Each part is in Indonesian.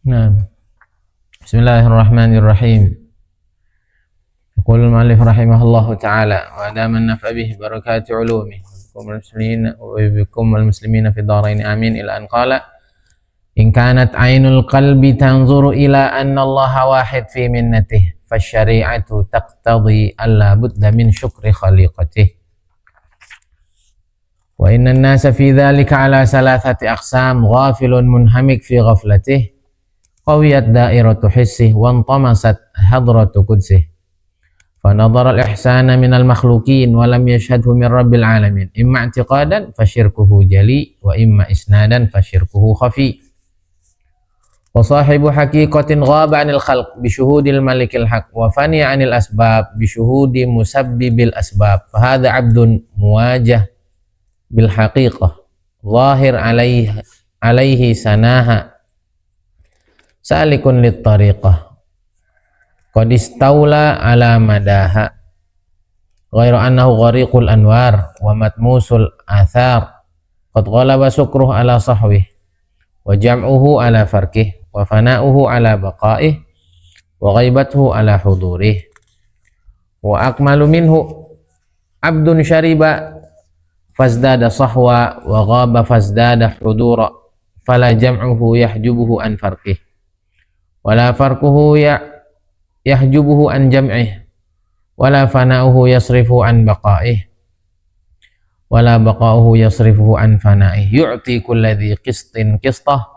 Nah, Bismillahirrahmanirrahim. Yaqul al-mu'allif rahimahullahu ta'ala wa adama an-naf'a bihi barakati 'ulumihi wa bikum al-muslimina fi dharain amin ila an qala in kanat 'ainul qalbi tanzuru ila anna Allah wahid fi minnatihi fasyari'atu taqtadi alla budda min syukri khaliqatihi wa inna an-nasa fi dhalika ala thalathati aqsam ghafilun munhamik fi ghaflatihi qawiyat da'iratu hissih wa antamasat hadratu qudsih fa nadhara al-ihsana minal makhluqin wa lam yashhadhu min rabbil alamin imma i'tiqadan fasyirkuhu jali wa imma isnadan fasyirkuhu khafi wa sahibu haqiqatin ghaba 'anil khalq bi syuhudil malikil haq wa fani 'anil asbab bi syuhudi musabbibil asbab fa hadha 'abdun muwajah bil haqiqah zahir alaihi sanaha salikun lit tariqah qad istawla ala madaha ghairu annahu ghariqul anwar wa matmusul athar qad ghalaba sukruh ala sahwih wa jam'uhu ala farkih wa fana'uhu ala baqa'ih wa ghaibatuhu ala hudurih wa akmalu minhu abdun syariba fazdada sahwa wa ghaba fazdada hudura fala jam'uhu yahjubuhu an farkih wala farquhu yahjubuhu an jam'ih wala fana'uhu yasrifu an baqa'ih wala baqa'uhu yasrifuhu an fana'ih yu'ti kulladhi qistin qistah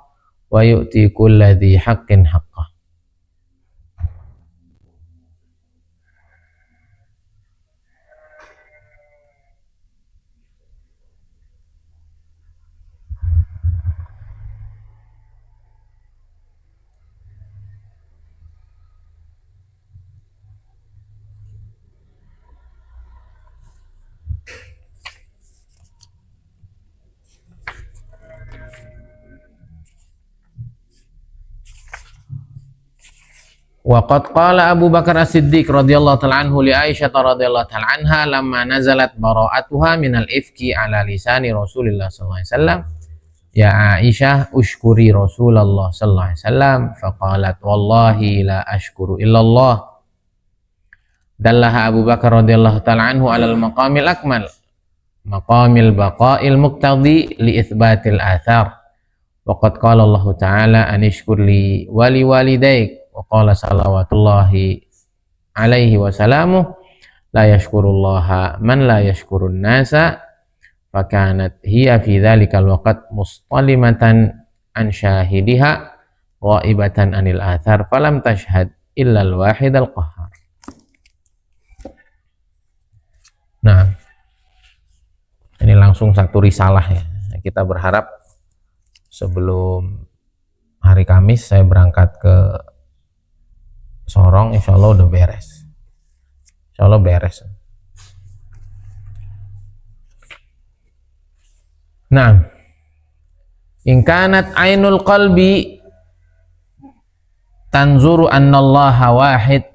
wa yu'ti kulladhi haqqin haqqah. Wa qad qala Abu Bakar As-Siddiq radhiyallahu ta'ala anhu li Aisyah radhiyallahu ta'ala anha lamma nazalat bara'atuha minal ifki ala lisani Rasulillah sallallahu alaihi wasallam ya Aisyah ushkuri Rasulullah sallallahu alaihi wasallam faqalat wallahi la ashkuru illallah dallaha Abu Bakar radhiyallahu ta'ala anhu alal maqamil akmal maqamil baqa'il muqtadi li itsbatil athar wa qad qala Allah ta'ala anishkur li wa li walidayk wa qala salawatullahi alaihi wasalamu la yashkurullaha man la yashkurun nasa fakanat hiya fi dhalikal waqt mustalimatan an syahidiha ghaibatan anil athar falam tashhad illa al-wahid al-qahhar. Nah, ini langsung satu risalah ya. Kita berharap sebelum hari Kamis saya berangkat ke Sorong, insya Allah udah beres. Insya Allah beres. Nah, in kanat ainul qalbi tanzuru annallaha wahid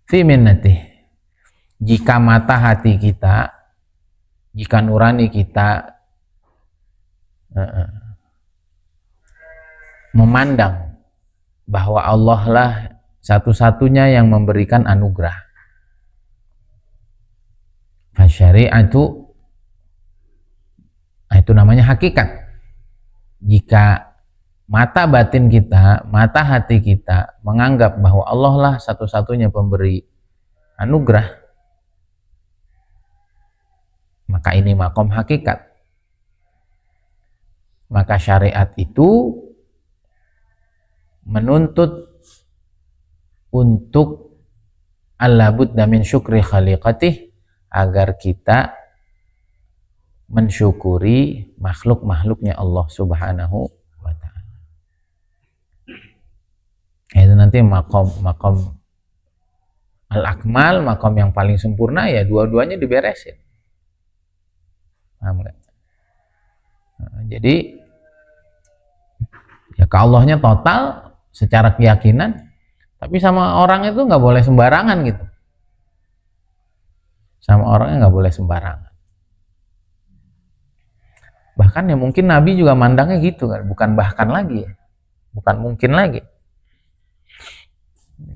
fi minnatih. Jika mata hati kita, jika nurani kita memandang bahwa Allah lah satu-satunya yang memberikan anugerah. Fasyari'atu, itu namanya hakikat. Jika mata batin kita, mata hati kita menganggap bahwa Allah lah satu-satunya pemberi anugerah, maka ini makom hakikat. Maka syariat itu menuntut untuk alla budda min syukri khaliqatih, agar kita mensyukuri makhluk-makhluknya Allah subhanahu wa ta'ala. Itu nanti makom al-akmal, makom yang paling sempurna, ya dua-duanya diberesin. Paham gak? Nah, jadi ya ke Allahnya total secara keyakinan, tapi sama orang itu nggak boleh sembarangan gitu. Sama orangnya nggak boleh sembarangan. Bahkan ya mungkin Nabi juga mandangnya gitu kan, bukan bahkan lagi ya, bukan mungkin lagi.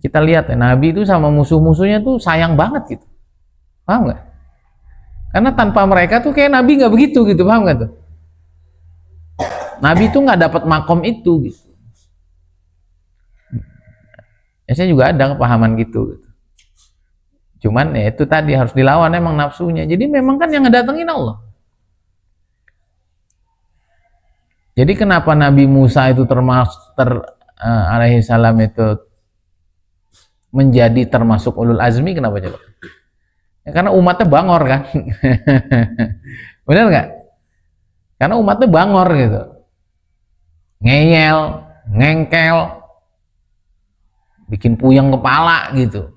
Kita lihat ya, Nabi itu sama musuh-musuhnya tuh sayang banget gitu, paham nggak? Karena tanpa mereka tuh kayak Nabi nggak begitu gitu, paham nggak tuh? Nabi tuh nggak dapat makom itu gitu. Ya, saya juga ada kepahaman gitu. Cuman ya itu tadi harus dilawan emang nafsunya. Jadi memang kan yang ngedatengin Allah. Jadi kenapa Nabi Musa itu alaihi salam itu menjadi termasuk ulul azmi, kenapa coba? Ya, karena umatnya bangor kan. Benar nggak? Karena umatnya bangor gitu. Ngeyel, ngengkel, bikin puyeng kepala gitu.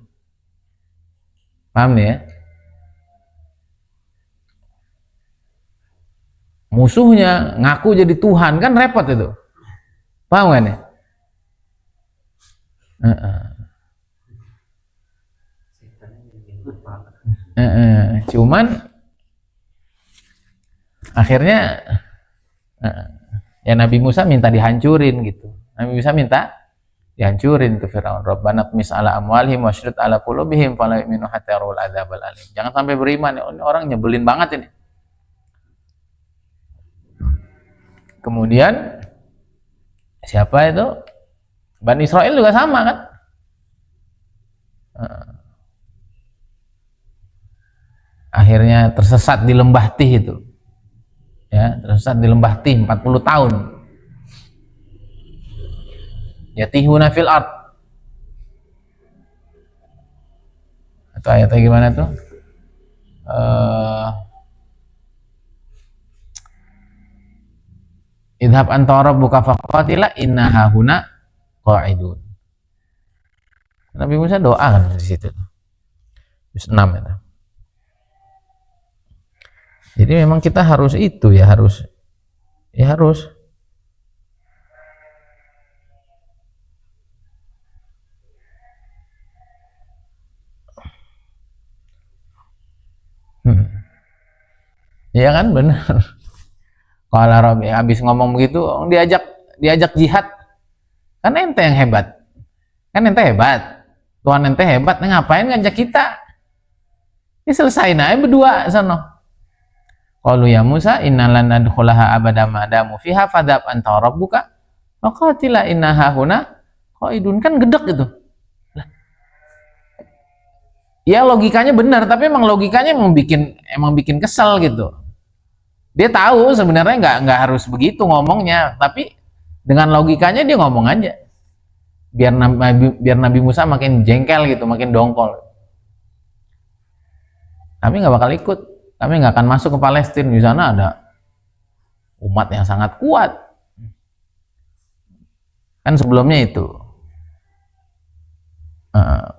Paham ya? Musuhnya ngaku jadi Tuhan, kan repot itu. Paham kan ya? Cuman akhirnya ya Nabi Musa minta dihancurin gitu. Nabi Musa minta dihancurin ke Firaun. Rabbana tmis ala amwalihim wasydud ala qulubihim fala yu'minu hatta yarawul adzabal alim. Jangan sampai beriman, ini orang nyebelin banget ini. Kemudian siapa itu? Bani Israel juga sama kan? Akhirnya tersesat di lembah Tih itu. Ya, tersesat di lembah Tih 40 tahun. Yatihuna fil ard. Atau ayatnya gimana tuh? Idhab anta rabbuka faqatila inna hahuna qa'idun. Nabi Musa doa kan di situ. Juz 6 itu. Jadi memang kita harus itu ya, harus ya kan, benar. Kalau Robi habis ngomong begitu, diajak jihad, kan ente yang hebat, Tuhan ente hebat, ngapain ngajak kita? Ini selesain aja berdua sono. Qalu ya Musa innalan nadkhulaha abada madamu fiha fadhab anta rabbuka faqatila innaha huna qaidun, kan gedek gitu. Ya logikanya benar, tapi emang logikanya emang bikin kesel gitu. Dia tahu sebenarnya nggak harus begitu ngomongnya, tapi dengan logikanya dia ngomong aja. Biar Nabi Musa makin jengkel gitu, makin dongkol. Kami nggak bakal ikut, kami nggak akan masuk ke Palestina, di sana ada umat yang sangat kuat. Kan sebelumnya itu.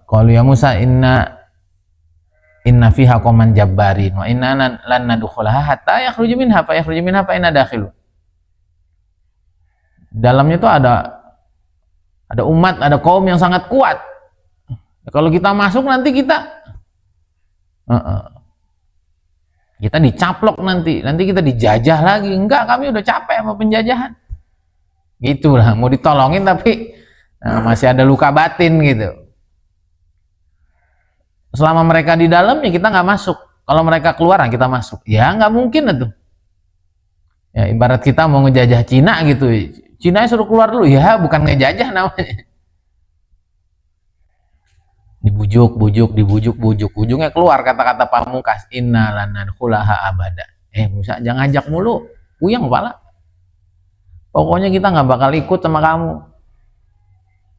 Qalu ya Musa inna fiha qauman jabbarin wa inna lan nadkhulaha hatta yakhruju minha fa inna dakhilu. Dalamnya itu ada umat, ada kaum yang sangat kuat. Kalau kita masuk nanti kita dicaplok, nanti kita dijajah lagi. Enggak, kami udah capek sama penjajahan. Gitulah, mau ditolongin tapi masih ada luka batin gitu. Selama mereka di dalam ya kita nggak masuk. Kalau mereka keluar kita masuk. Ya nggak mungkin itu. Ya ibarat kita mau ngejajah Cina gitu. Cina suruh keluar dulu, ya bukan ngejajah namanya. Dibujuk, ujungnya keluar kata-kata pamungkas, inna lanadkhulaha abada. Musa jangan ajak mulu, puyeng kepala. Pokoknya kita nggak bakal ikut sama kamu.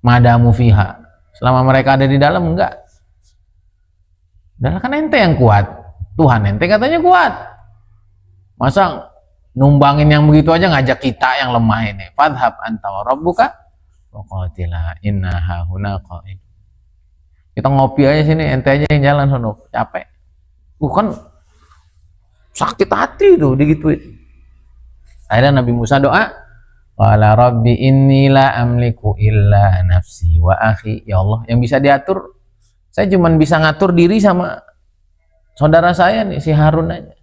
Madamu fiha. Selama mereka ada di dalam enggak. Dan kan ente yang kuat, Tuhan ente katanya kuat. Masa numbangin yang begitu aja, ngajak kita yang lemah ini. Fadhab anta wa rabbuka faqatila inna hahuna qa'id. Kita ngopi aja sini, ente aja yang jalan sono, capek. Bukan sakit hati tuh digituin. Akhirnya Nabi Musa doa, qala rabbi inni la amliku illa nafsi wa akhi. Ya Allah, yang bisa diatur, saya cuma bisa ngatur diri sama saudara saya nih, si Harun aja.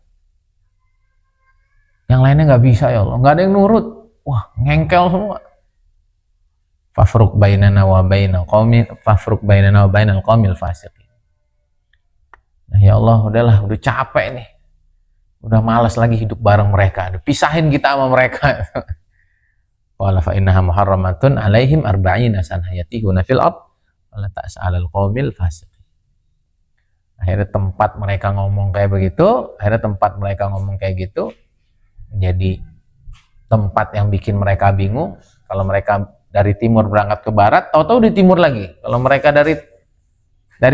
Yang lainnya nggak bisa ya Allah, nggak ada yang nurut. Wah, ngengkel semua. Fafruq bainana wa bainal qaumil fasiqin. Nah, ya Allah, udahlah, udah capek nih. Udah malas lagi hidup bareng mereka. Pisahin kita sama mereka. Qala fa innaha muharramatun alaihim arba'ina sanah yatihuna fil ard wala ta's'alal qaumil fasiqin. Akhirnya tempat mereka ngomong kayak begitu, menjadi tempat yang bikin mereka bingung. Kalau mereka dari timur berangkat ke barat, tahu-tahu di timur lagi. Kalau mereka dari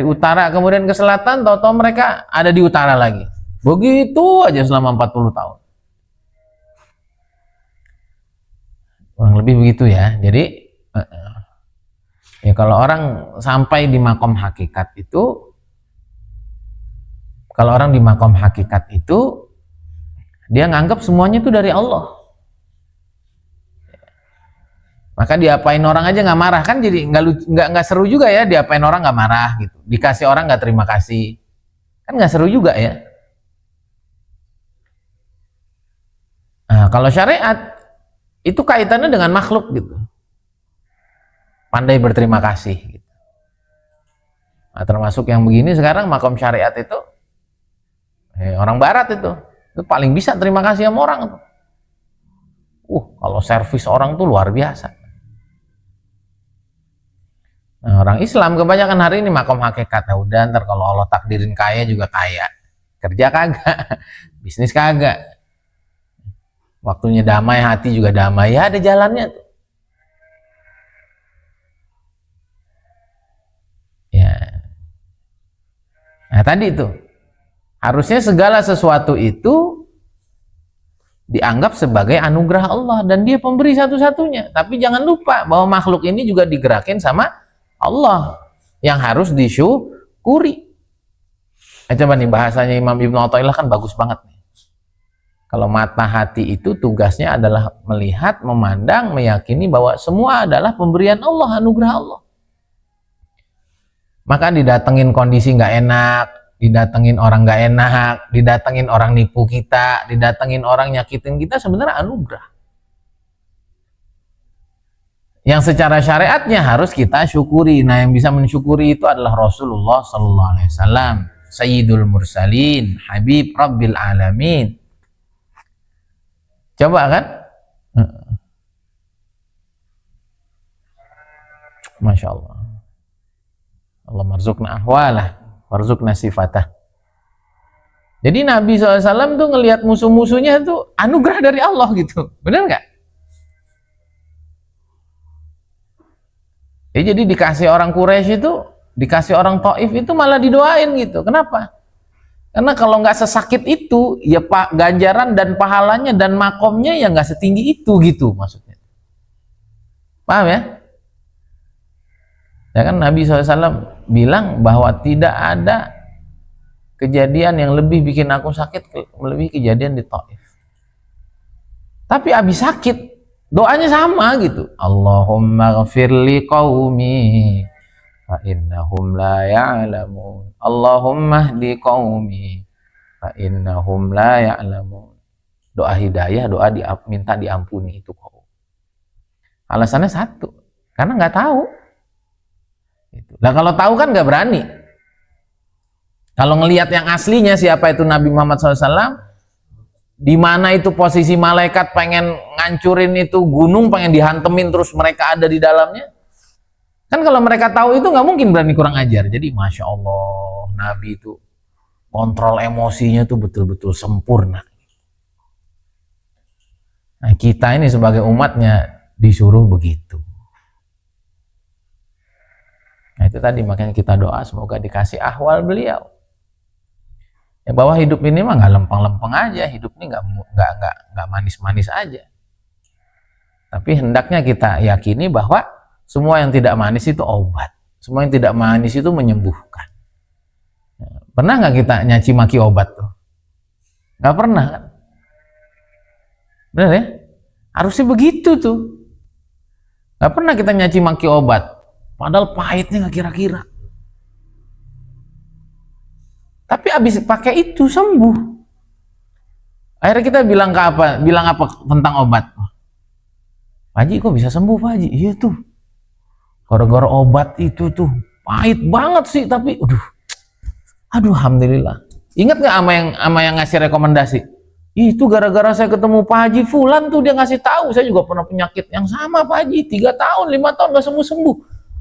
utara kemudian ke selatan, tahu-tahu mereka ada di utara lagi. Begitu aja selama 40 tahun. Kurang lebih begitu ya. Jadi ya kalau orang sampai di makom hakikat itu, dia nganggap semuanya itu dari Allah. Maka diapain orang aja nggak marah, kan jadi nggak seru juga ya. Diapain orang nggak marah gitu, dikasih orang nggak terima kasih, kan nggak seru juga ya. Nah, kalau syariat itu kaitannya dengan makhluk gitu, pandai berterima kasih gitu. Nah, termasuk yang begini sekarang makom syariat itu orang barat itu paling bisa terima kasih sama orang tuh. Kalau servis orang tuh luar biasa. Nah, orang Islam kebanyakan hari ini makom hakikat. Ya udah, ntar kalau Allah takdirin kaya juga kaya, kerja kagak, bisnis kagak, waktunya damai, hati juga damai, ya ada jalannya tuh. Ya. Nah tadi tuh harusnya segala sesuatu itu dianggap sebagai anugerah Allah dan dia pemberi satu-satunya. Tapi jangan lupa bahwa makhluk ini juga digerakin sama Allah yang harus disyukuri. Coba nih bahasanya Imam Ibnu Athaillah kan bagus banget nih. Kalau mata hati itu tugasnya adalah melihat, memandang, meyakini bahwa semua adalah pemberian Allah, anugerah Allah. Maka didatengin kondisi nggak enak, didatengin orang nggak enak, didatengin orang nipu kita, didatengin orang nyakitin kita, sebenarnya anugerah. Yang secara syariatnya harus kita syukuri. Nah, yang bisa mensyukuri itu adalah Rasulullah Sallallahu Alaihi Wasallam, Sayyidul Mursalin, Habib Rabbil Alamin. Coba kan? Masya Allah. Allah marzukna ahwalah, marzukna sifatah. Jadi Nabi SAW tuh ngelihat musuh-musuhnya tuh anugerah dari Allah gitu. Benar nggak? Jadi dikasih orang Quraisy itu, dikasih orang Taif itu malah didoain gitu. Kenapa? Karena kalau nggak sesakit itu, ya pak ganjaran dan pahalanya dan makomnya ya nggak setinggi itu gitu maksudnya. Paham ya? Ya kan Nabi SAW bilang bahwa tidak ada kejadian yang lebih bikin aku sakit melebihi kejadian di Taif. Tapi abis sakit doanya sama gitu. Allahumma ghafirli qaumi fa innahum la ya'lamun. Allahumma hdi qaumi fa innahum la ya'lamun. Doa hidayah, doa minta diampuni itu kaum. Alasannya satu, karena nggak tahu. Nah kalau tahu kan nggak berani. Kalau ngelihat yang aslinya siapa itu Nabi Muhammad SAW, di mana itu posisi malaikat pengen ngancurin itu gunung, pengen dihantemin terus mereka ada di dalamnya. Kan kalau mereka tahu itu nggak mungkin berani kurang ajar. Jadi Masya Allah, Nabi itu kontrol emosinya tuh betul-betul sempurna. Nah kita ini sebagai umatnya disuruh begitu. Nah itu tadi makanya kita doa semoga dikasih ahwal beliau. Ya bahwa hidup ini mah nggak lempeng-lempeng aja, hidup ini nggak manis-manis aja. Tapi hendaknya kita yakini bahwa semua yang tidak manis itu obat, semua yang tidak manis itu menyembuhkan. Pernah nggak kita nyaci maki obat tuh? Nggak pernah kan? Benar ya? Harusnya begitu tuh. Nggak pernah kita nyaci maki obat, padahal pahitnya nggak kira-kira. Tapi abis pakai itu sembuh. Akhirnya kita bilang ke apa? Bilang apa tentang obat? Pak Haji kok bisa sembuh Pak Haji? Iya tuh. Gara-gara obat itu tuh pahit banget sih, tapi aduh alhamdulillah. Ingat nggak ama yang ngasih rekomendasi? Itu gara-gara saya ketemu Pak Haji Fulan tuh, dia ngasih tahu. Saya juga pernah penyakit yang sama Pak Haji, 3 tahun 5 tahun nggak sembuh-sembuh.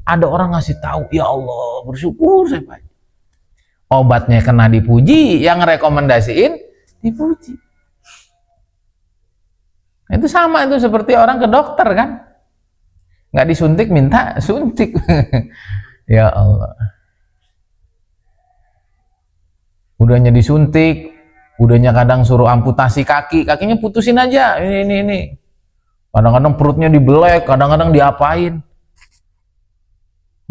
Ada orang ngasih tahu, ya Allah bersyukur saya Pak Haji. Obatnya kena dipuji, yang rekomendasiin dipuji. Itu sama, itu seperti orang ke dokter kan, nggak disuntik minta suntik. Ya Allah, udahnya disuntik, udahnya kadang suruh amputasi kaki, kakinya putusin aja, ini. Kadang-kadang perutnya dibelek, kadang-kadang diapain,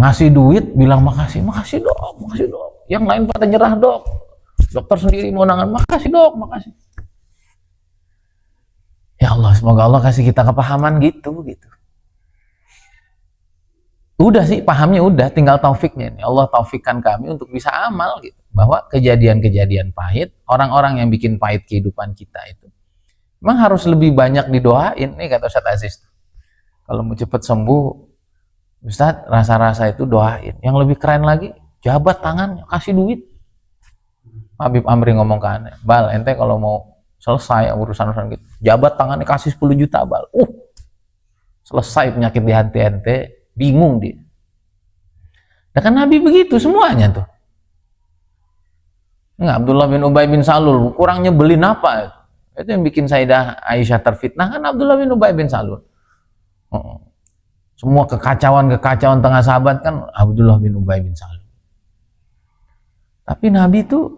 ngasih duit bilang makasih dok. Yang lain pada nyerah dok, dokter sendiri mau nangan, makasih dok, makasih. Ya Allah, semoga Allah kasih kita kepahaman gitu. Udah sih, pahamnya udah, tinggal taufiknya nih. Allah taufikkan kami untuk bisa amal gitu. Bahwa kejadian-kejadian pahit, orang-orang yang bikin pahit kehidupan kita itu memang harus lebih banyak didoain nih, kata Ustaz Aziz. Kalau mau cepat sembuh, Ustaz, rasa-rasa itu doain. Yang lebih keren lagi, jabat tangannya, kasih duit. Habib Amri ngomong ke aneh, Bal, ente kalau mau selesai urusan-urusan gitu, jabat tangannya kasih 10 juta Bal. Selesai penyakit di hati ente, bingung dia. Nah kan Nabi begitu semuanya tuh. Enggak, Abdullah bin Ubay bin Salul kurang nyebelin apa? Itu yang bikin Sayyidah Aisyah terfitnah kan Abdullah bin Ubay bin Salul. Semua kekacauan tengah sahabat kan Abdullah bin Ubay bin Salul. Tapi Nabi itu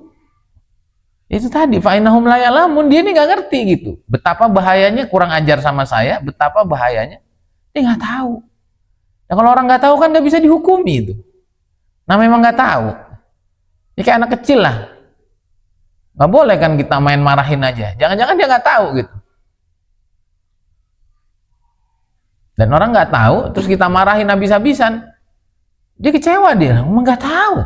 tadi fa'innahum la ya'lamun, dia ini nggak ngerti gitu. Betapa bahayanya kurang ajar sama saya, betapa bahayanya dia nggak tahu. Nah, kalau orang nggak tahu kan nggak bisa dihukumi itu. Nah memang nggak tahu. Ini kayak anak kecil lah. Nggak boleh kan kita main marahin aja. Jangan-jangan dia nggak tahu gitu. Dan orang nggak tahu, terus kita marahin habis-habisan, dia kecewa dia, emang nggak tahu.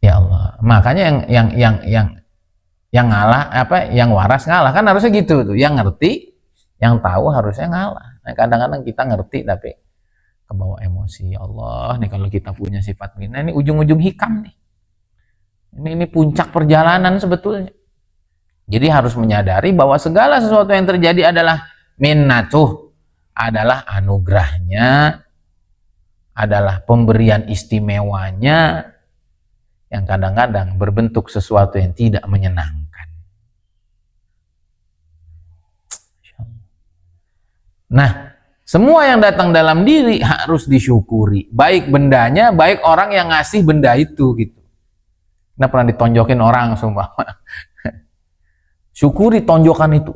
Ya Allah, makanya yang ngalah yang waras ngalah kan harusnya gitu tuh. Yang ngerti, yang tahu harusnya ngalah. Nah, kadang-kadang kita ngerti tapi kebawa emosi. Ya Allah, nih kalau kita punya sifat ini, nah, ini ujung-ujung hikam nih. Ini puncak perjalanan sebetulnya. Jadi harus menyadari bahwa segala sesuatu yang terjadi adalah minnatuh, adalah anugerahnya, adalah pemberian istimewanya, yang kadang-kadang berbentuk sesuatu yang tidak menyenangkan. Nah, semua yang datang dalam diri harus disyukuri, baik bendanya, baik orang yang ngasih benda itu gitu. Nah, pernah ditonjokin orang sumpah. Syukuri tonjokan itu.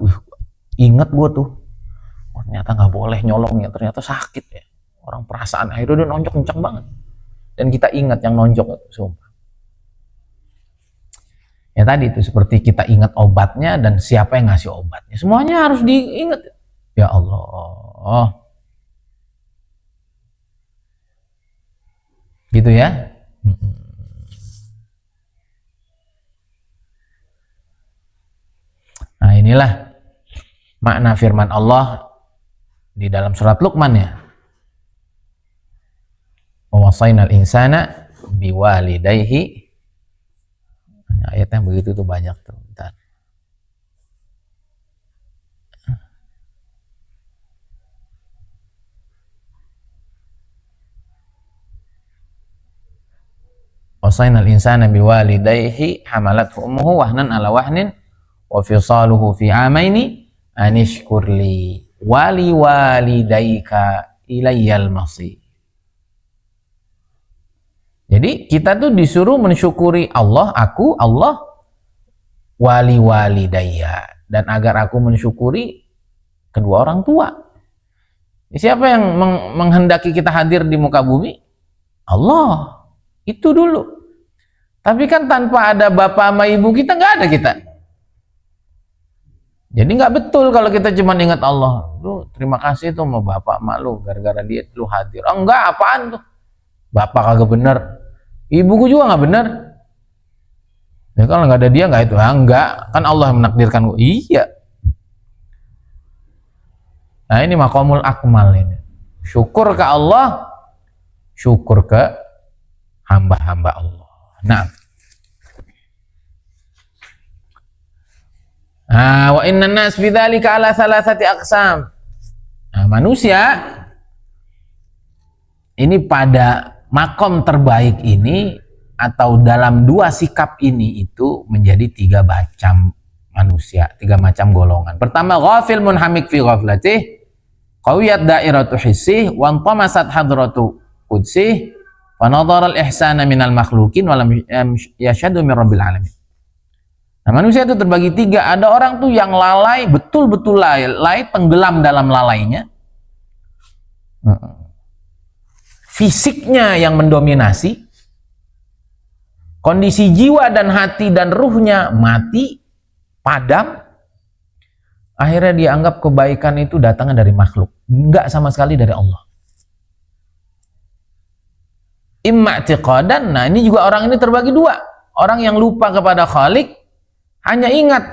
Ingat gua tuh, ternyata nggak boleh nyolongnya, ternyata sakit ya. Orang perasaan akhirnya dia nonjok kencang banget. Dan kita ingat yang nonjok itu, sumpah. Ya tadi itu seperti kita ingat obatnya dan siapa yang ngasih obatnya. Semuanya harus diingat. Ya Allah. Gitu ya. Nah inilah makna firman Allah di dalam surat Luqman ya. Wa wasainal insana biwalidayhi. Ayat yang begitu tuh banyak tuh. Bentar. Wasainal insana biwalidayhi hamalathu ummuhu wahnan ala wahnin wa fisaluhu fi amaini anishkurli wali walidayka ilayyal masir. Jadi kita tuh disuruh mensyukuri Allah, Allah wali walidayya, dan agar aku mensyukuri kedua orang tua. Siapa yang menghendaki kita hadir di muka bumi? Allah. Itu dulu. Tapi kan tanpa ada bapak sama ibu kita nggak ada kita. Jadi nggak betul kalau kita cuma ingat Allah. Lu terima kasih tuh sama bapak sama lu, gara-gara dia lu hadir. Oh, enggak, apaan tuh? Bapak kagak bener, ibuku juga nggak bener. Ya kalau nggak ada dia nggak itu, enggak, kan Allah yang menakdirkan. Iya. Nah ini maqamul akmal ini. Syukur ke Allah, syukur ke hamba-hamba Allah. Wa inna nas bidzalika ala thalathati aqsam. Nah, manusia ini pada makom terbaik ini atau dalam dua sikap ini itu menjadi tiga macam manusia, tiga macam golongan. Pertama, ghafil munhamik fi ghaflatih, qawiyat dairatu hissih, wa antamasat hadratu qudsih, wa nadhara al-ihsana minal makhlukin wa lam yashhadu min rabbil alamin. Nah, manusia itu terbagi tiga. Ada orang tuh yang lalai, betul-betul lalai, tenggelam dalam lalainya. Fisiknya yang mendominasi, kondisi jiwa dan hati dan ruhnya mati, padam. Akhirnya dia anggap kebaikan itu datangnya dari makhluk, enggak sama sekali dari Allah. Imma i'tiqadan. Nah ini juga orang ini terbagi dua. Orang yang lupa kepada Khalik, hanya ingat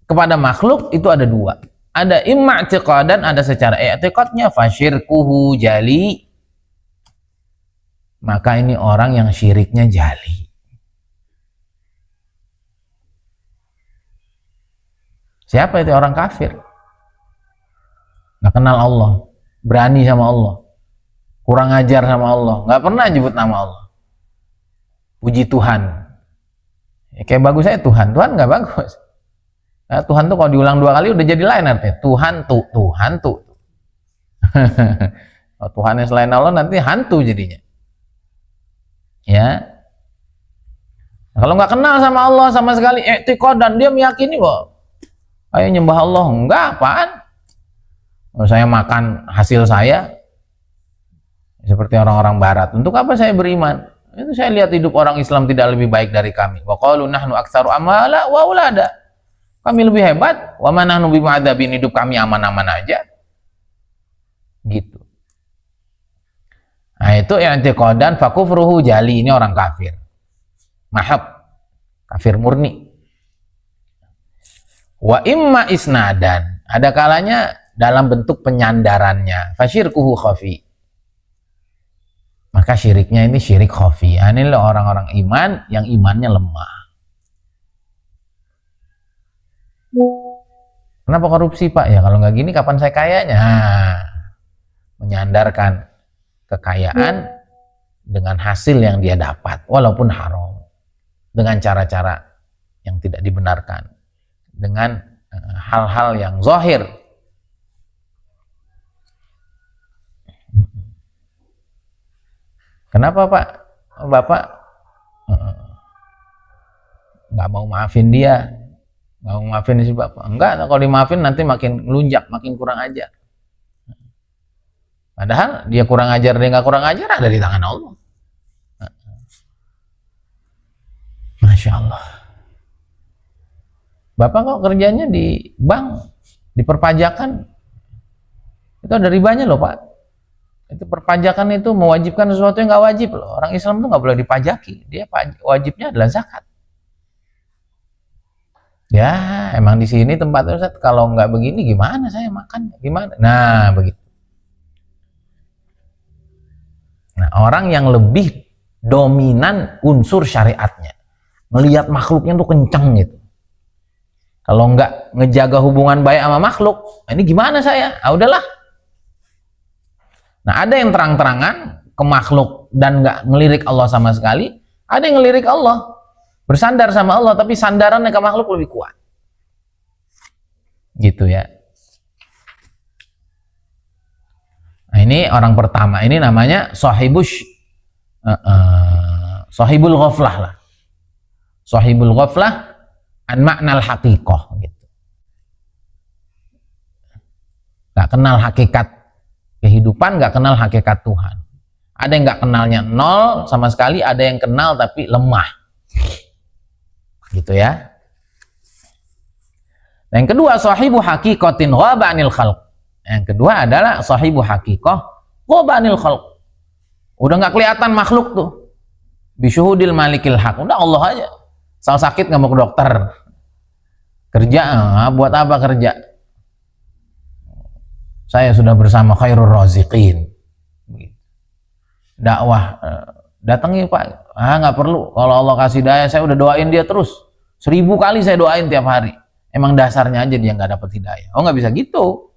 kepada makhluk, itu ada dua. Ada imma i'tiqadan, ada secara i'tiqadnya, fasyirkuhu jali. Maka ini orang yang syiriknya jali. Siapa itu? Orang kafir. Nggak kenal Allah, berani sama Allah, kurang ajar sama Allah, nggak pernah nyebut nama Allah. Puji Tuhan. Ya, kayak bagus saya Tuhan. Tuhan nggak bagus. Nah, Tuhan tuh kalau diulang dua kali udah jadi lain artinya. Tuhan tuh. Kalau Tuhan yang selain Allah nanti hantu jadinya. Ya. Nah, kalau nggak kenal sama Allah sama sekali, i'tiqadan, dia meyakini bahwa ayo nyembah Allah, enggak, apaan? Kalau saya makan hasil saya, seperti orang-orang barat, untuk apa saya beriman? Itu saya lihat hidup orang Islam tidak lebih baik dari kami. Wa qalu nahnu aktsaru amala wa aulada. Kami lebih hebat, wa ma nahnu bimu'adzabin, hidup kami aman-aman aja. Gitu. Nah itu i'tiqadan, fakufruhu jali, ini orang kafir. Mahab, kafir murni. Wa imma isnadan, ada kalanya dalam bentuk penyandarannya, fasyirkuhu khafi, maka syiriknya ini syirik khafi. Ini loh orang-orang iman yang imannya lemah. Kenapa korupsi Pak? Ya kalau nggak gini kapan saya kayanya? Menyandarkan kekayaan dengan hasil yang dia dapat walaupun haram, dengan cara-cara yang tidak dibenarkan, dengan hal-hal yang zahir. Kenapa Pak? Bapak nggak mau maafin dia, nggak mau maafin si Bapak? Enggak, kalau dimaafin nanti makin lunjak, makin kurang ajar. Padahal dia kurang ajar, dia nggak kurang ajar, ada di tangan Allah. Masya Allah. Bapak kok kerjanya di bank, di perpajakan, itu ada ribanya loh Pak. Itu perpajakan itu mewajibkan sesuatu yang nggak wajib loh. Orang Islam tuh nggak boleh dipajaki, dia wajibnya adalah zakat. Ya emang di sini tempatnya Ustaz, kalau nggak begini gimana saya makan? Gimana? Nah begitu. Nah orang yang lebih dominan unsur syariatnya, melihat makhluknya tuh kenceng gitu. Kalau nggak ngejaga hubungan baik sama makhluk, ini gimana saya? Ah udahlah. Nah ada yang terang-terangan ke makhluk dan nggak ngelirik Allah sama sekali, ada yang ngelirik Allah, bersandar sama Allah, tapi sandarannya ke makhluk lebih kuat. Gitu ya. Nah ini orang pertama, ini namanya sahibul ghaflah lah. Sahibul ghaflah an maknal haqiqah gitu. Gak kenal hakikat kehidupan, gak kenal hakikat Tuhan. Ada yang gak kenalnya nol sama sekali, ada yang kenal tapi lemah. Gitu ya. Nah, yang kedua sahibu haqiqatin ghaba anil khalq. Yang kedua adalah sahibu haqiqah ghaba anil khalq. Udah gak kelihatan makhluk tuh. Bisyuhudil malikil haq. Udah Allah aja. Soal sakit nggak mau ke dokter. Kerja, buat apa kerja? Saya sudah bersama khairul raziqin. Dakwah, datangi Pak. Nggak perlu. Kalau Allah kasih daya, saya udah doain dia terus. 1000 kali saya doain tiap hari. Emang dasarnya aja dia nggak dapat hidayah. Oh, nggak bisa gitu.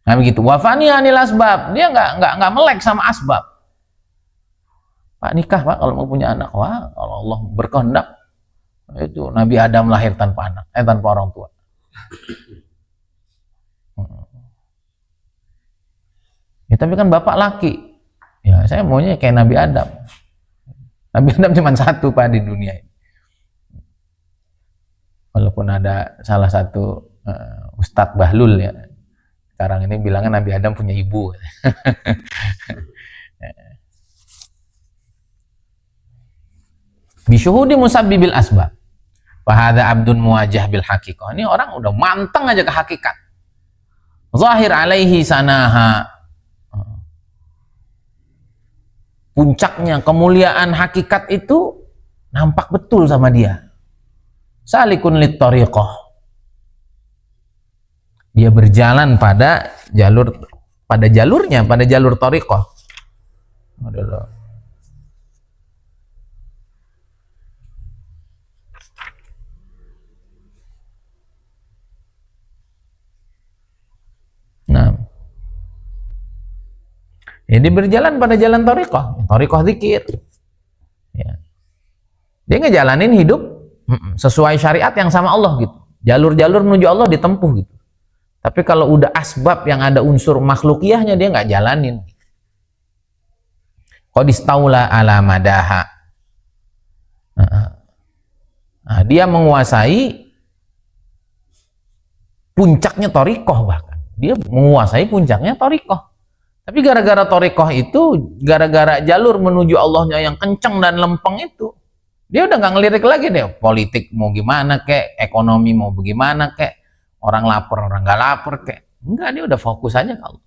Nggak begitu. Wafani anil asbab. Dia nggak melek sama asbab. Pak, nikah Pak kalau mau punya anak. Wah, kalau Allah berkehendak, itu Nabi Adam lahir tanpa anak, tanpa orang tua. Ya, tapi kan bapak laki. Ya, saya maunya kayak Nabi Adam. Nabi Adam cuma satu Pak di dunia ini. Walaupun ada salah satu Ustadz Bahlul ya, sekarang ini bilangnya Nabi Adam punya ibu. Bisyuhudi musabbibil asbab. Fahadha abdun muwajjah bil haqiqah. Ini orang udah manteng aja ke hakikat. Zahir alaihi sanaha. Puncaknya kemuliaan hakikat itu nampak betul sama dia. Salikun lit tariqah. Dia berjalan pada jalurnya, pada jalur tariqah. Nah, jadi berjalan pada jalan thariqah zikir. Ya. Dia ngejalanin hidup sesuai syariat yang sama Allah gitu. Jalur-jalur menuju Allah ditempuh gitu. Tapi kalau udah asbab yang ada unsur makhlukiyahnya dia nggak jalanin. Qad istaula ala madaha. Nah, dia menguasai puncaknya thariqah bahkan. Dia menguasai puncaknya thariqah. Tapi gara-gara thariqah itu, gara-gara jalur menuju Allahnya yang kenceng dan lempeng itu, dia udah nggak ngelirik lagi deh. Politik mau gimana kek, ekonomi mau bagaimana kek, orang lapar, orang nggak lapar kek. Enggak, dia udah fokus aja ke Allah.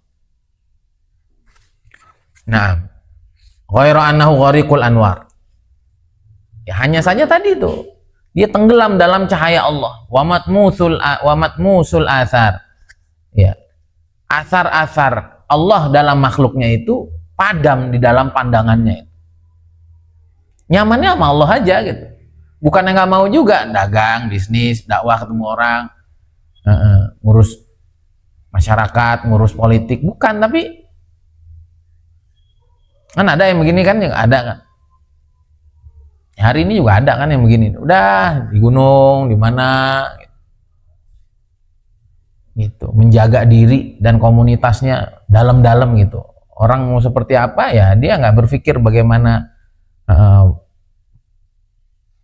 Nah, ghairu annahu ghariqul anwar. Ya hanya saja tadi itu, dia tenggelam dalam cahaya Allah. Wa matmusul athar. Ya. Asar-asar Allah dalam makhluknya itu padam di dalam pandangannya. Nyamannya sama Allah aja gitu. Bukannya nggak mau juga dagang, bisnis, dakwah, ketemu orang, ngurus masyarakat, ngurus politik, bukan. Tapi kan ada yang begini kan, yang ada kan. Hari ini juga ada kan yang begini. Udah di gunung, di mana? Gitu, menjaga diri dan komunitasnya dalam-dalam gitu. Orang mau seperti apa ya dia nggak berpikir bagaimana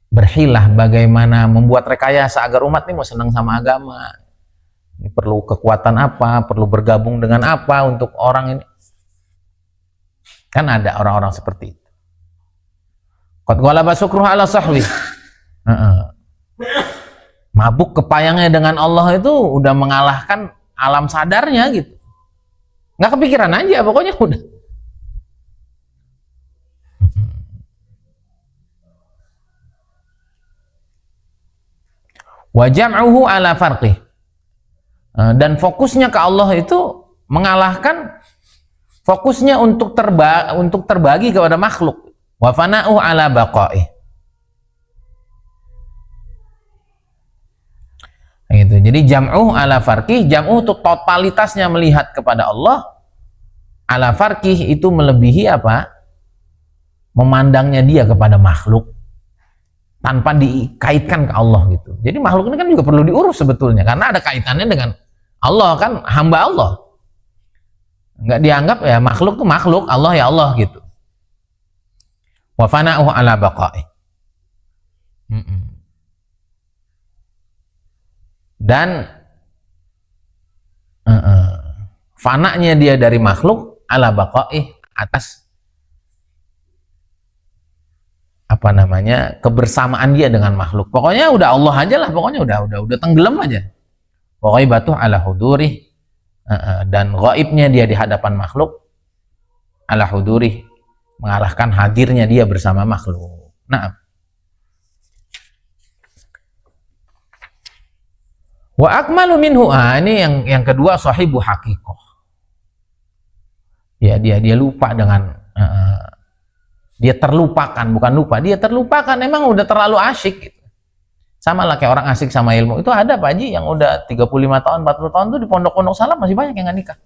berhilah, bagaimana membuat rekayasa agar umat ini mau senang sama agama. Ini perlu kekuatan apa, perlu bergabung dengan apa untuk orang ini. Kan ada orang-orang seperti itu. Qad ghalaba syukruhu ala sahwi. Mabuk kepayangnya dengan Allah itu udah mengalahkan alam sadarnya gitu. Nggak kepikiran aja, pokoknya udah. Wa jam'uhu ala farqih. Dan fokusnya ke Allah itu mengalahkan fokusnya untuk terbagi kepada makhluk. Wa fana'uhu ala baqa'ih. Gitu. Jadi jam'uh ala farqih, jam'uh itu totalitasnya melihat kepada Allah, ala farqih itu melebihi apa? Memandangnya dia kepada makhluk tanpa dikaitkan ke Allah gitu. Jadi makhluk ini kan juga perlu diurus sebetulnya karena ada kaitannya dengan Allah, kan hamba Allah. Nggak dianggap ya makhluk tuh makhluk, Allah ya Allah gitu. Wa fana'uhu ala baqa'ih. Dan fananya dia dari makhluk ala baqa'ih, atas apa namanya kebersamaan dia dengan makhluk. Pokoknya udah Allah aja lah, pokoknya udah tenggelam aja. Wa ghaibatuh ala hudurih, dan ghaibnya dia di hadapan makhluk, ala hudurih, mengalahkan hadirnya dia bersama makhluk. Nah, Wa akmalu minhu, ini yang kedua sahibu haqiqah. Ya, dia lupa dengan dia terlupakan, bukan lupa, dia terlupakan, emang udah terlalu asyik gitu. Sama lah kayak orang asik sama ilmu. Itu ada Pak Haji yang udah 35 tahun, 40 tahun tuh di pondok-pondok salam masih banyak yang nggak nikah.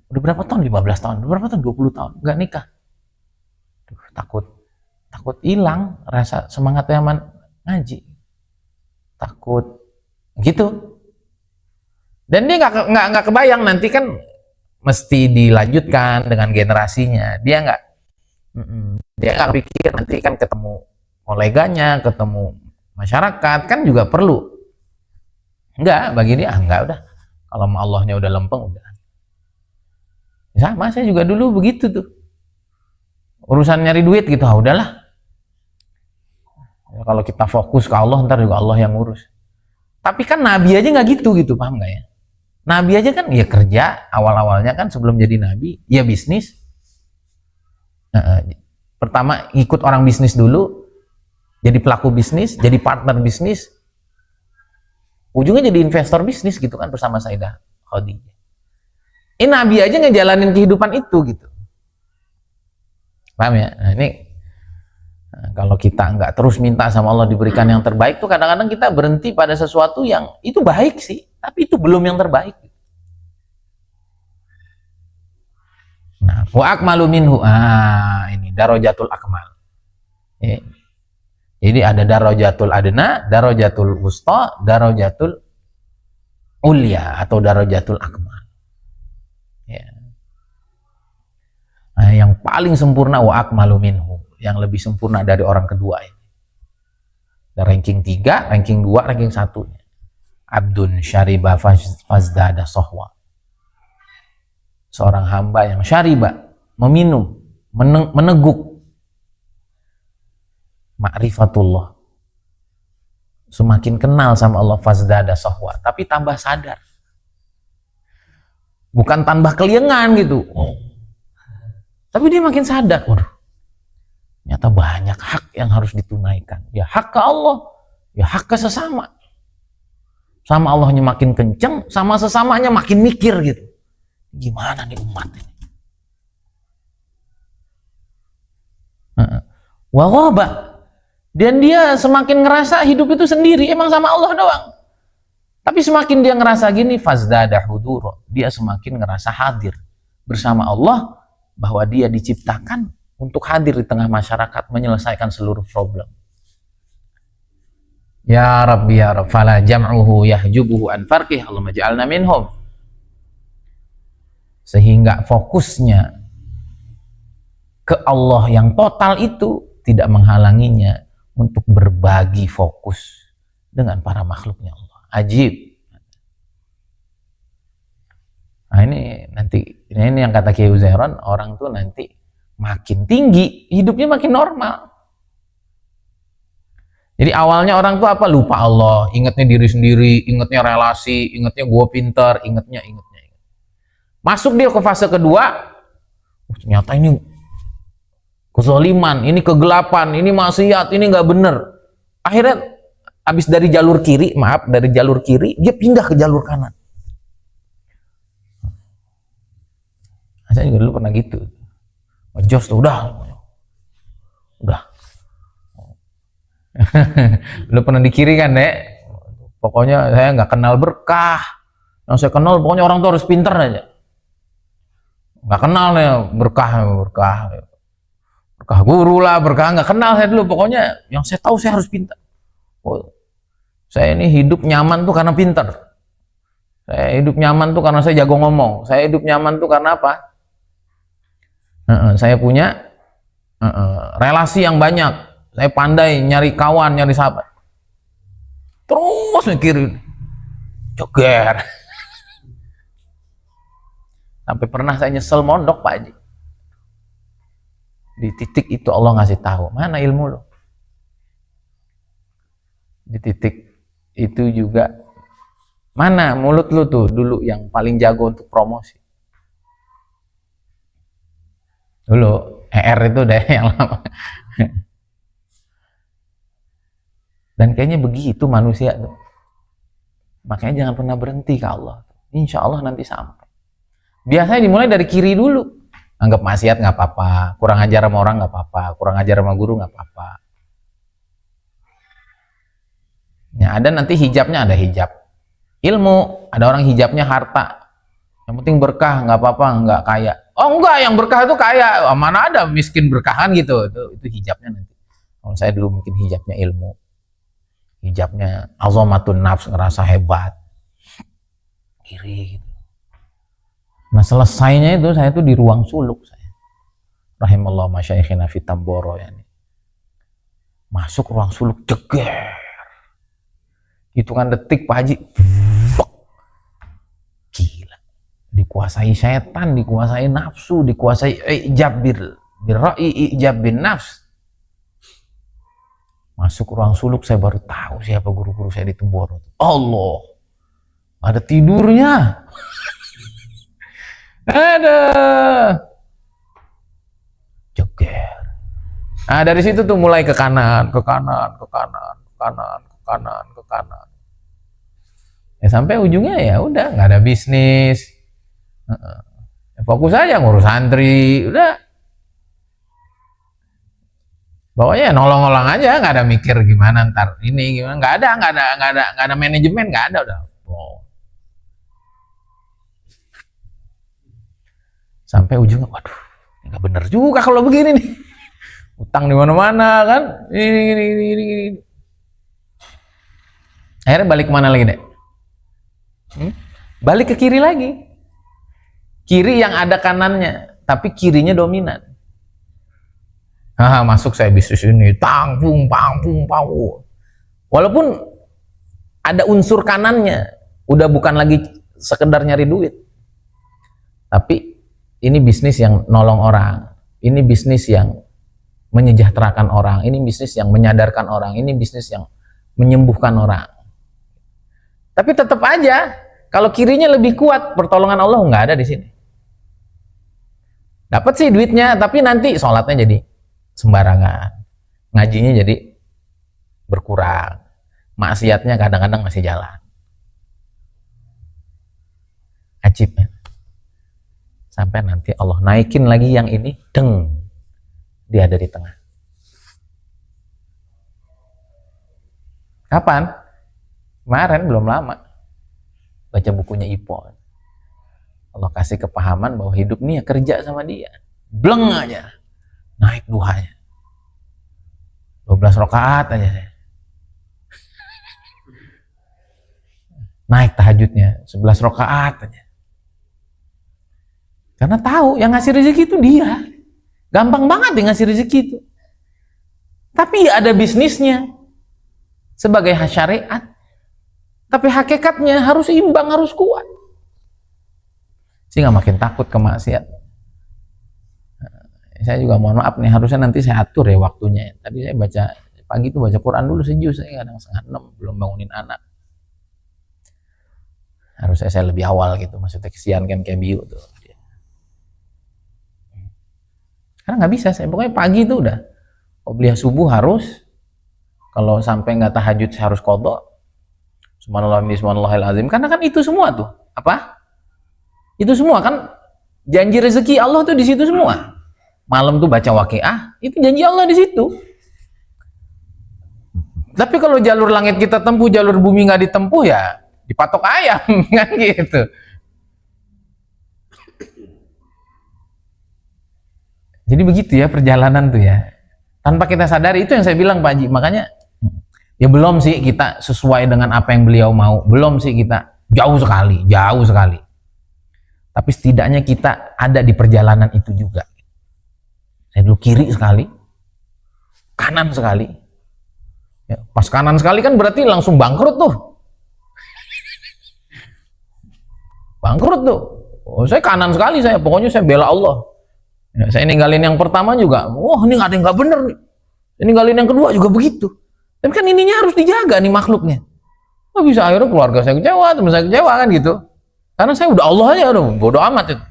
Udah berapa tahun? 15 tahun, udah berapa tahun? 20 tahun nggak nikah. Duh, takut hilang rasa semangatnya ngaji. Takut gitu. Dan dia nggak kebayang nanti kan mesti dilanjutkan dengan generasinya. Dia nggak pikir nanti kan ketemu koleganya, ketemu masyarakat kan juga perlu. Enggak, bagi dia enggak, udah kalau Allahnya udah lempeng udah. Sama saya juga dulu begitu tuh, urusan nyari duit gitu, udahlah ya, kalau kita fokus ke Allah ntar juga Allah yang ngurus. Tapi kan Nabi aja nggak gitu, paham nggak ya? Nabi aja kan ya kerja awal-awalnya kan sebelum jadi Nabi ya bisnis. Pertama ikut orang bisnis dulu, jadi pelaku bisnis, jadi partner bisnis, ujungnya jadi investor bisnis gitu kan bersama Sayyidah Khadijah. Ini Nabi aja ngejalanin kehidupan itu gitu, paham ya? Nah, ini kalau kita nggak terus minta sama Allah diberikan yang terbaik tuh kadang-kadang kita berhenti pada sesuatu yang itu baik sih, tapi itu belum yang terbaik. Nah, wa akmalu minhu, ini darajatul akmal. Jadi ada darajatul adna, darajatul wusta, darajatul ulya atau darajatul akmal. Ya. Nah, yang paling sempurna wa akmalu minhu, yang lebih sempurna dari orang kedua ini. Ada ranking 3, ranking 2, ranking 1. Abdun syariba fazdada sohwa. Seorang hamba yang syariba, meminum, meneguk ma'rifatullah, semakin kenal sama Allah, fazdada sohwa, tapi tambah sadar, bukan tambah keliengan gitu, tapi dia makin sadar, waduh, ternyata banyak hak yang harus ditunaikan, ya hak ke Allah, ya hak ke sesama. Sama Allahnya makin kenceng, sama sesamanya makin mikir gitu, gimana nih umat ini. Wawaba, dan dia semakin ngerasa hidup itu sendiri, emang sama Allah doang. Tapi semakin dia ngerasa gini, fazdada huduro, dia semakin ngerasa hadir bersama Allah, bahwa dia diciptakan untuk hadir di tengah masyarakat, menyelesaikan seluruh problem. Ya Rabbi ya Rabb, fala jam'uhu yahjubuhu an farqih, Allahumma ja'alna minhum. Sehingga fokusnya ke Allah yang total itu tidak menghalanginya untuk berbagi fokus dengan para makhluknya Allah. Ajib. Nah ini nanti, ini yang kata Kiai Uzairon, orang tuh nanti makin tinggi, hidupnya makin normal. Jadi awalnya orang tuh apa? Lupa Allah, ingatnya diri sendiri, ingatnya relasi, ingatnya gua pintar, ingatnya. Masuk dia ke fase kedua, ternyata ini kezaliman, ini kegelapan, ini maksiat, ini nggak bener. Akhirnya habis dari jalur kiri, dia pindah ke jalur kanan. Saya juga dulu pernah gitu. Jos tuh udah. Lu pernah di kiri kan, Dek? Pokoknya saya nggak kenal berkah. Yang saya kenal pokoknya orang tuh harus pintar aja. Nggak kenal ya berkah guru lah, berkah nggak kenal saya dulu. Pokoknya yang saya tahu saya harus pintar. Oh, saya ini hidup nyaman tuh karena pintar. Saya hidup nyaman tuh karena saya jago ngomong. Saya hidup nyaman tuh karena apa? Saya punya relasi yang banyak. Saya pandai nyari kawan, nyari sahabat. Terus mikirin, joger. Sampai pernah saya nyesel mondok Pak Haji. Di titik itu Allah ngasih tahu, mana ilmu lo? Di titik itu juga, mana mulut lu tuh dulu yang paling jago untuk promosi? Dulu itu deh yang lama. Dan kayaknya begitu manusia tuh. Makanya jangan pernah berhenti ke Allah. Insya Allah nanti sampai. Biasanya dimulai dari kiri dulu. Anggap maksiat nggak apa-apa, kurang ajar sama orang nggak apa-apa, kurang ajar sama guru nggak apa-apa. Ya, ada nanti hijabnya, ada hijab ilmu, ada orang hijabnya harta. Yang penting berkah, nggak apa-apa, nggak kaya. Oh enggak, yang berkah itu kaya. Oh, mana ada miskin berkahan gitu. Itu hijabnya nanti. Kalau saya dulu mungkin hijabnya ilmu, hijabnya azamatun nafs, ngerasa hebat, kiri gitu. Nah selesainya itu saya tuh di ruang suluk saya. Rahimallahu masyaikhina fi Tamboro ya. Masuk ruang suluk jeger. Hitungan detik Pak Haji. Gila. Dikuasai setan, dikuasai nafsu, dikuasai ijab bil ra'i, ijab bin nafs. Masuk ruang suluk saya baru tahu siapa guru-guru saya di Temboro. Allah. Ada tidurnya. Ada. Jeger. Nah dari situ tuh mulai ke kanan, ke kanan, ke kanan, ke kanan, ke kanan, ke kanan. Ya sampai ujungnya ya udah nggak ada bisnis. Ya, fokus aja ngurus santri, udah. Pokoknya nolong-nolong aja, nggak ada mikir gimana ntar ini gimana, nggak ada manajemen, nggak ada udah. Oh. Sampai ujungnya, waduh, nggak bener juga kalau begini nih. Utang di mana-mana kan, ini. Akhirnya balik kemana lagi deh? Balik ke kiri lagi. Kiri yang ada kanannya, tapi kirinya dominan. Masuk saya bisnis ini, pangpung. Walaupun ada unsur kanannya, udah bukan lagi sekedar nyari duit. Tapi ini bisnis yang nolong orang, ini bisnis yang menyejahterakan orang, ini bisnis yang menyadarkan orang, ini bisnis yang menyembuhkan orang. Tapi tetap aja, kalau kirinya lebih kuat, pertolongan Allah nggak ada di sini. Dapat sih duitnya, tapi nanti sholatnya jadi sembarangan, ngajinya jadi berkurang, maksiatnya kadang-kadang masih jalan. Ajib ya. Sampai nanti Allah naikin lagi yang ini, deng, dia ada di tengah. Kapan? Kemarin, belum lama, baca bukunya Ipo. Allah kasih kepahaman bahwa hidup nih ya kerja sama dia, bleng aja naik duhanya 12 rakaat aja saya. Naik tahajudnya 11 rakaat aja. Karena tahu yang ngasih rezeki itu dia. Gampang banget dia ngasih rezeki itu. Tapi ya ada bisnisnya sebagai syariat. Tapi hakikatnya harus imbang, harus kuat. Sehingga makin takut ke maksiat. Saya juga mohon maaf nih, harusnya nanti saya atur ya waktunya. Tadi saya baca pagi itu baca Quran dulu sejus, saya kadang 5:30 belum bangunin anak. Harusnya saya lebih awal gitu, maksudnya kesian kan kayak Biu tuh. Karena nggak bisa, saya pokoknya pagi itu udah qobliyah subuh harus, kalau sampai nggak tahajud saya harus qadha. Subhanallahil azim, karena kan itu semua tuh apa? Itu semua kan janji rezeki Allah tuh di situ semua. Malam tuh baca Waqiah, itu janji Allah di situ. Tapi kalau jalur langit kita tempuh, jalur bumi nggak ditempuh ya dipatok ayam kan gitu. Jadi begitu ya perjalanan tuh ya. Tanpa kita sadari, itu yang saya bilang Pak Haji. Makanya ya belum sih kita sesuai dengan apa yang beliau mau. Belum sih kita, jauh sekali. Tapi setidaknya kita ada di perjalanan itu juga. Saya dulu kiri sekali, kanan sekali. Ya, pas kanan sekali kan berarti langsung bangkrut tuh. Bangkrut tuh. Oh, saya kanan sekali saya, pokoknya saya bela Allah. Ya, saya ninggalin yang pertama juga, wah ini nggak ada yang nggak bener nih. Saya ninggalin yang kedua juga begitu. Tapi kan ininya harus dijaga nih makhluknya. Oh, bisa akhirnya keluarga saya kecewa, teman saya kecewa kan gitu. Karena saya udah Allah aja, udah bodo amat itu.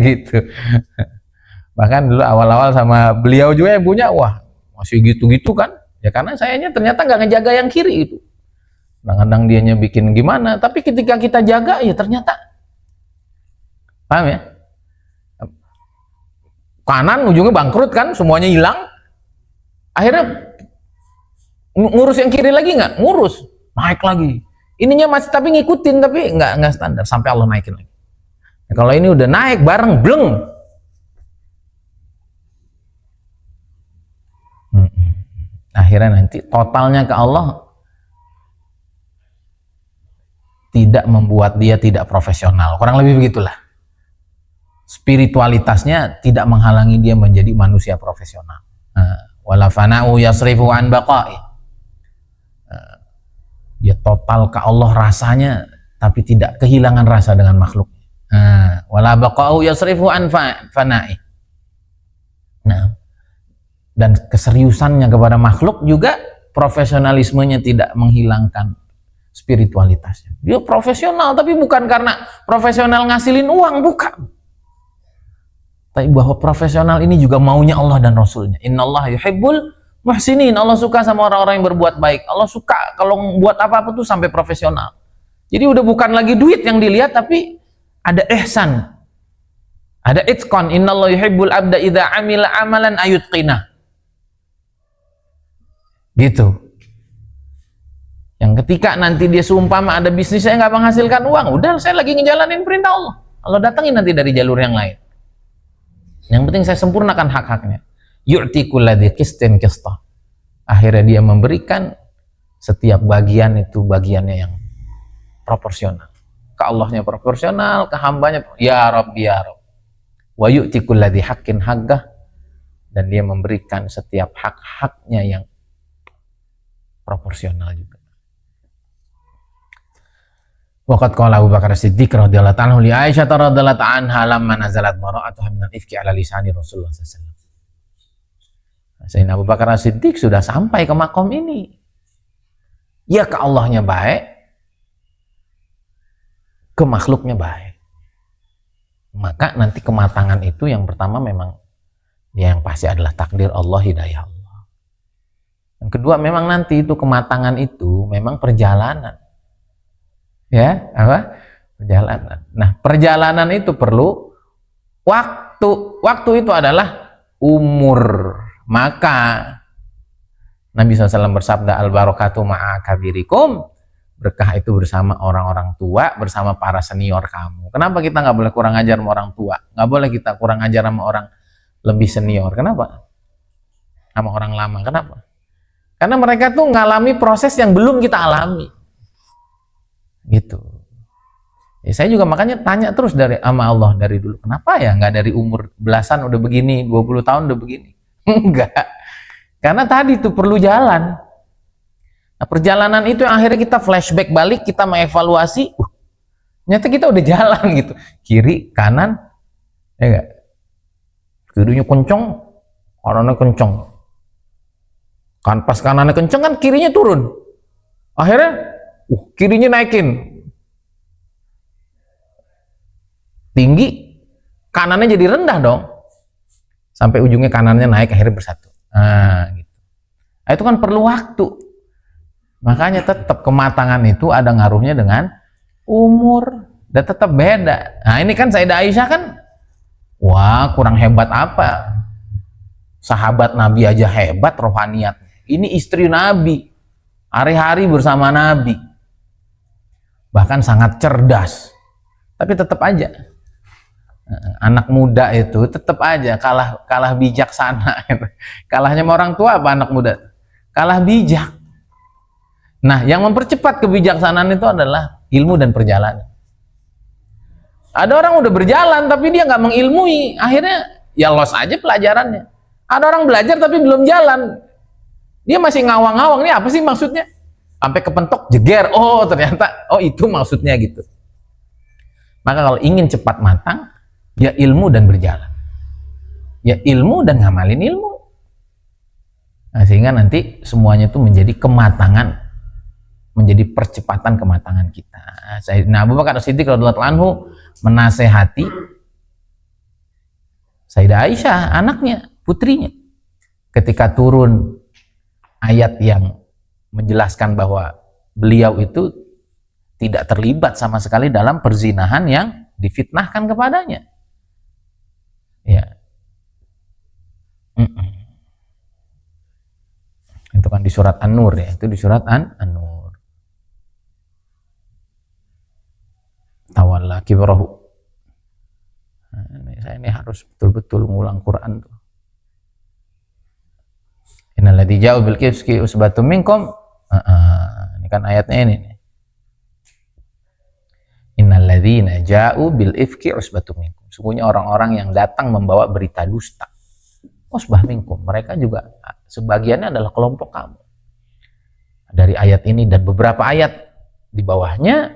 Gitu. Bahkan dulu awal-awal sama beliau juga yang punya, wah masih gitu-gitu kan. Ya karena sayanya ternyata nggak ngejaga yang kiri itu. Kadang-kadang dianya bikin gimana, tapi ketika kita jaga ya ternyata, paham ya? Kanan ujungnya bangkrut kan, semuanya hilang. Akhirnya ngurus yang kiri lagi nggak? Ngurus, naik lagi. Ininya masih tapi ngikutin, tapi nggak standar sampai Allah naikin lagi. Nah, kalau ini udah naik bareng, bleng. Akhirnya nanti totalnya ke Allah tidak membuat dia tidak profesional. Kurang lebih begitulah. Spiritualitasnya tidak menghalangi dia menjadi manusia profesional. Wala fana'u yasrifu an baqa'i. Dia total ke Allah rasanya, tapi tidak kehilangan rasa dengan makhluk. Wala baqa'u yasrifu an fana'i. Nah, dan keseriusannya kepada makhluk juga profesionalismenya tidak menghilangkan spiritualitasnya. Dia profesional, tapi bukan karena profesional ngasilin uang, bukan. Tapi bahwa profesional ini juga maunya Allah dan Rasulnya. Innallaha yuhibbul muhsinin. Allah suka sama orang-orang yang berbuat baik. Allah suka kalau buat apa-apa tuh sampai profesional. Jadi udah bukan lagi duit yang dilihat, tapi ada ihsan, ada itqan. Innallaha yuhibbul abda idza amila amalan ayutqina. Gitu. Yang ketika nanti dia seumpama ada bisnis saya nggak menghasilkan uang, udah saya lagi ngejalanin perintah Allah. Allah datangin nanti dari jalur yang lain. Yang penting saya sempurnakan hak-haknya. Yu'ti kulladzi qistin qista. Akhirnya dia memberikan setiap bagian itu bagiannya yang proporsional. Ke Allahnya proporsional, ke hambanya ya Rabb ya Rabb. Wa yu'ti kulladzi haqqin haqqah, dan dia memberikan setiap hak-haknya yang proporsional juga. Waqad qala Abu Bakar As-Siddiq radhiyallahu anhu li Aisyah radhiyallahu anha lamma nazalat bara'atuha minal ifki ala lisani Rasulullah sallallahu alaihi wasallam. Sayyidina Abu Bakar As-Siddiq sudah sampai ke makom ini. Ya ke Allahnya baik, ke makhluknya baik. Maka nanti kematangan itu yang pertama memang ya yang pasti adalah takdir Allah, hidayah Allah. Yang kedua memang nanti itu kematangan itu memang perjalanan. Ya, apa? Perjalanan. Nah, perjalanan itu perlu waktu. Waktu itu adalah umur. Maka Nabi SAW bersabda, al-barakatu ma'a kabirikum. Berkah itu bersama orang-orang tua, bersama para senior kamu. Kenapa kita nggak boleh kurang ajar sama orang tua? Nggak boleh kita kurang ajar sama orang lebih senior. Kenapa? Sama orang lama. Kenapa? Karena mereka tuh ngalami proses yang belum kita alami. Gitu. Ya, saya juga makanya tanya terus dari sama Allah dari dulu. Kenapa ya nggak dari umur belasan udah begini, 20 tahun udah begini? Enggak. Karena tadi tuh perlu jalan. Nah, perjalanan itu yang akhirnya kita flashback balik, kita mengevaluasi, ternyata kita udah jalan gitu. Kiri, kanan, ya enggak? Kirinya kenceng, kanannya kenceng. Kan pas kanannya kenceng kan kirinya turun. Akhirnya kirinya naikin. Tinggi, kanannya jadi rendah dong. Sampai ujungnya kanannya naik, akhirnya bersatu. Nah, gitu. Nah, itu kan perlu waktu. Makanya tetap kematangan itu ada ngaruhnya dengan umur. Dan tetap beda. Nah ini kan Sayyidah Aisyah kan, wah kurang hebat apa. Sahabat Nabi aja hebat rohaniat. Ini istri Nabi, hari-hari bersama Nabi, bahkan sangat cerdas, tapi tetap aja anak muda itu tetap aja kalah bijaksana. Kalahnya sama orang tua apa anak muda? Kalah bijak. Nah, yang mempercepat kebijaksanaan itu adalah ilmu dan perjalanan. Ada orang udah berjalan tapi dia nggak mengilmui, akhirnya ya loss aja pelajarannya. Ada orang belajar tapi belum jalan. Dia masih ngawang-ngawang, ini apa sih maksudnya? Sampai kepentok, jeger, oh ternyata, oh itu maksudnya gitu. Maka kalau ingin cepat matang, ya ilmu dan berjalan. Ya ilmu dan ngamalin ilmu. Nah, sehingga nanti semuanya itu menjadi kematangan, menjadi percepatan kematangan kita. Sayyidina Abu Bakar As-Siddiq radhiyallahu anhu menasehati Sayyidah Aisyah, anaknya, putrinya, ketika turun ayat yang menjelaskan bahwa beliau itu tidak terlibat sama sekali dalam perzinahan yang difitnahkan kepadanya. Ya. Itu kan di surat An-Nur ya, itu di surat An-Nur. Tawalla kibrahu. Saya ini harus betul-betul ngulang Quran tuh. Innal ladzi ja'u bil ifki usbatum minkum. Ini kan ayatnya ini nih. Innal ladzina ja'u bil ifki usbatum minkum. Sungguhnya orang-orang yang datang membawa berita dusta. Usbah minkum, mereka juga sebagiannya adalah kelompok kamu. Dari ayat ini dan beberapa ayat di bawahnya,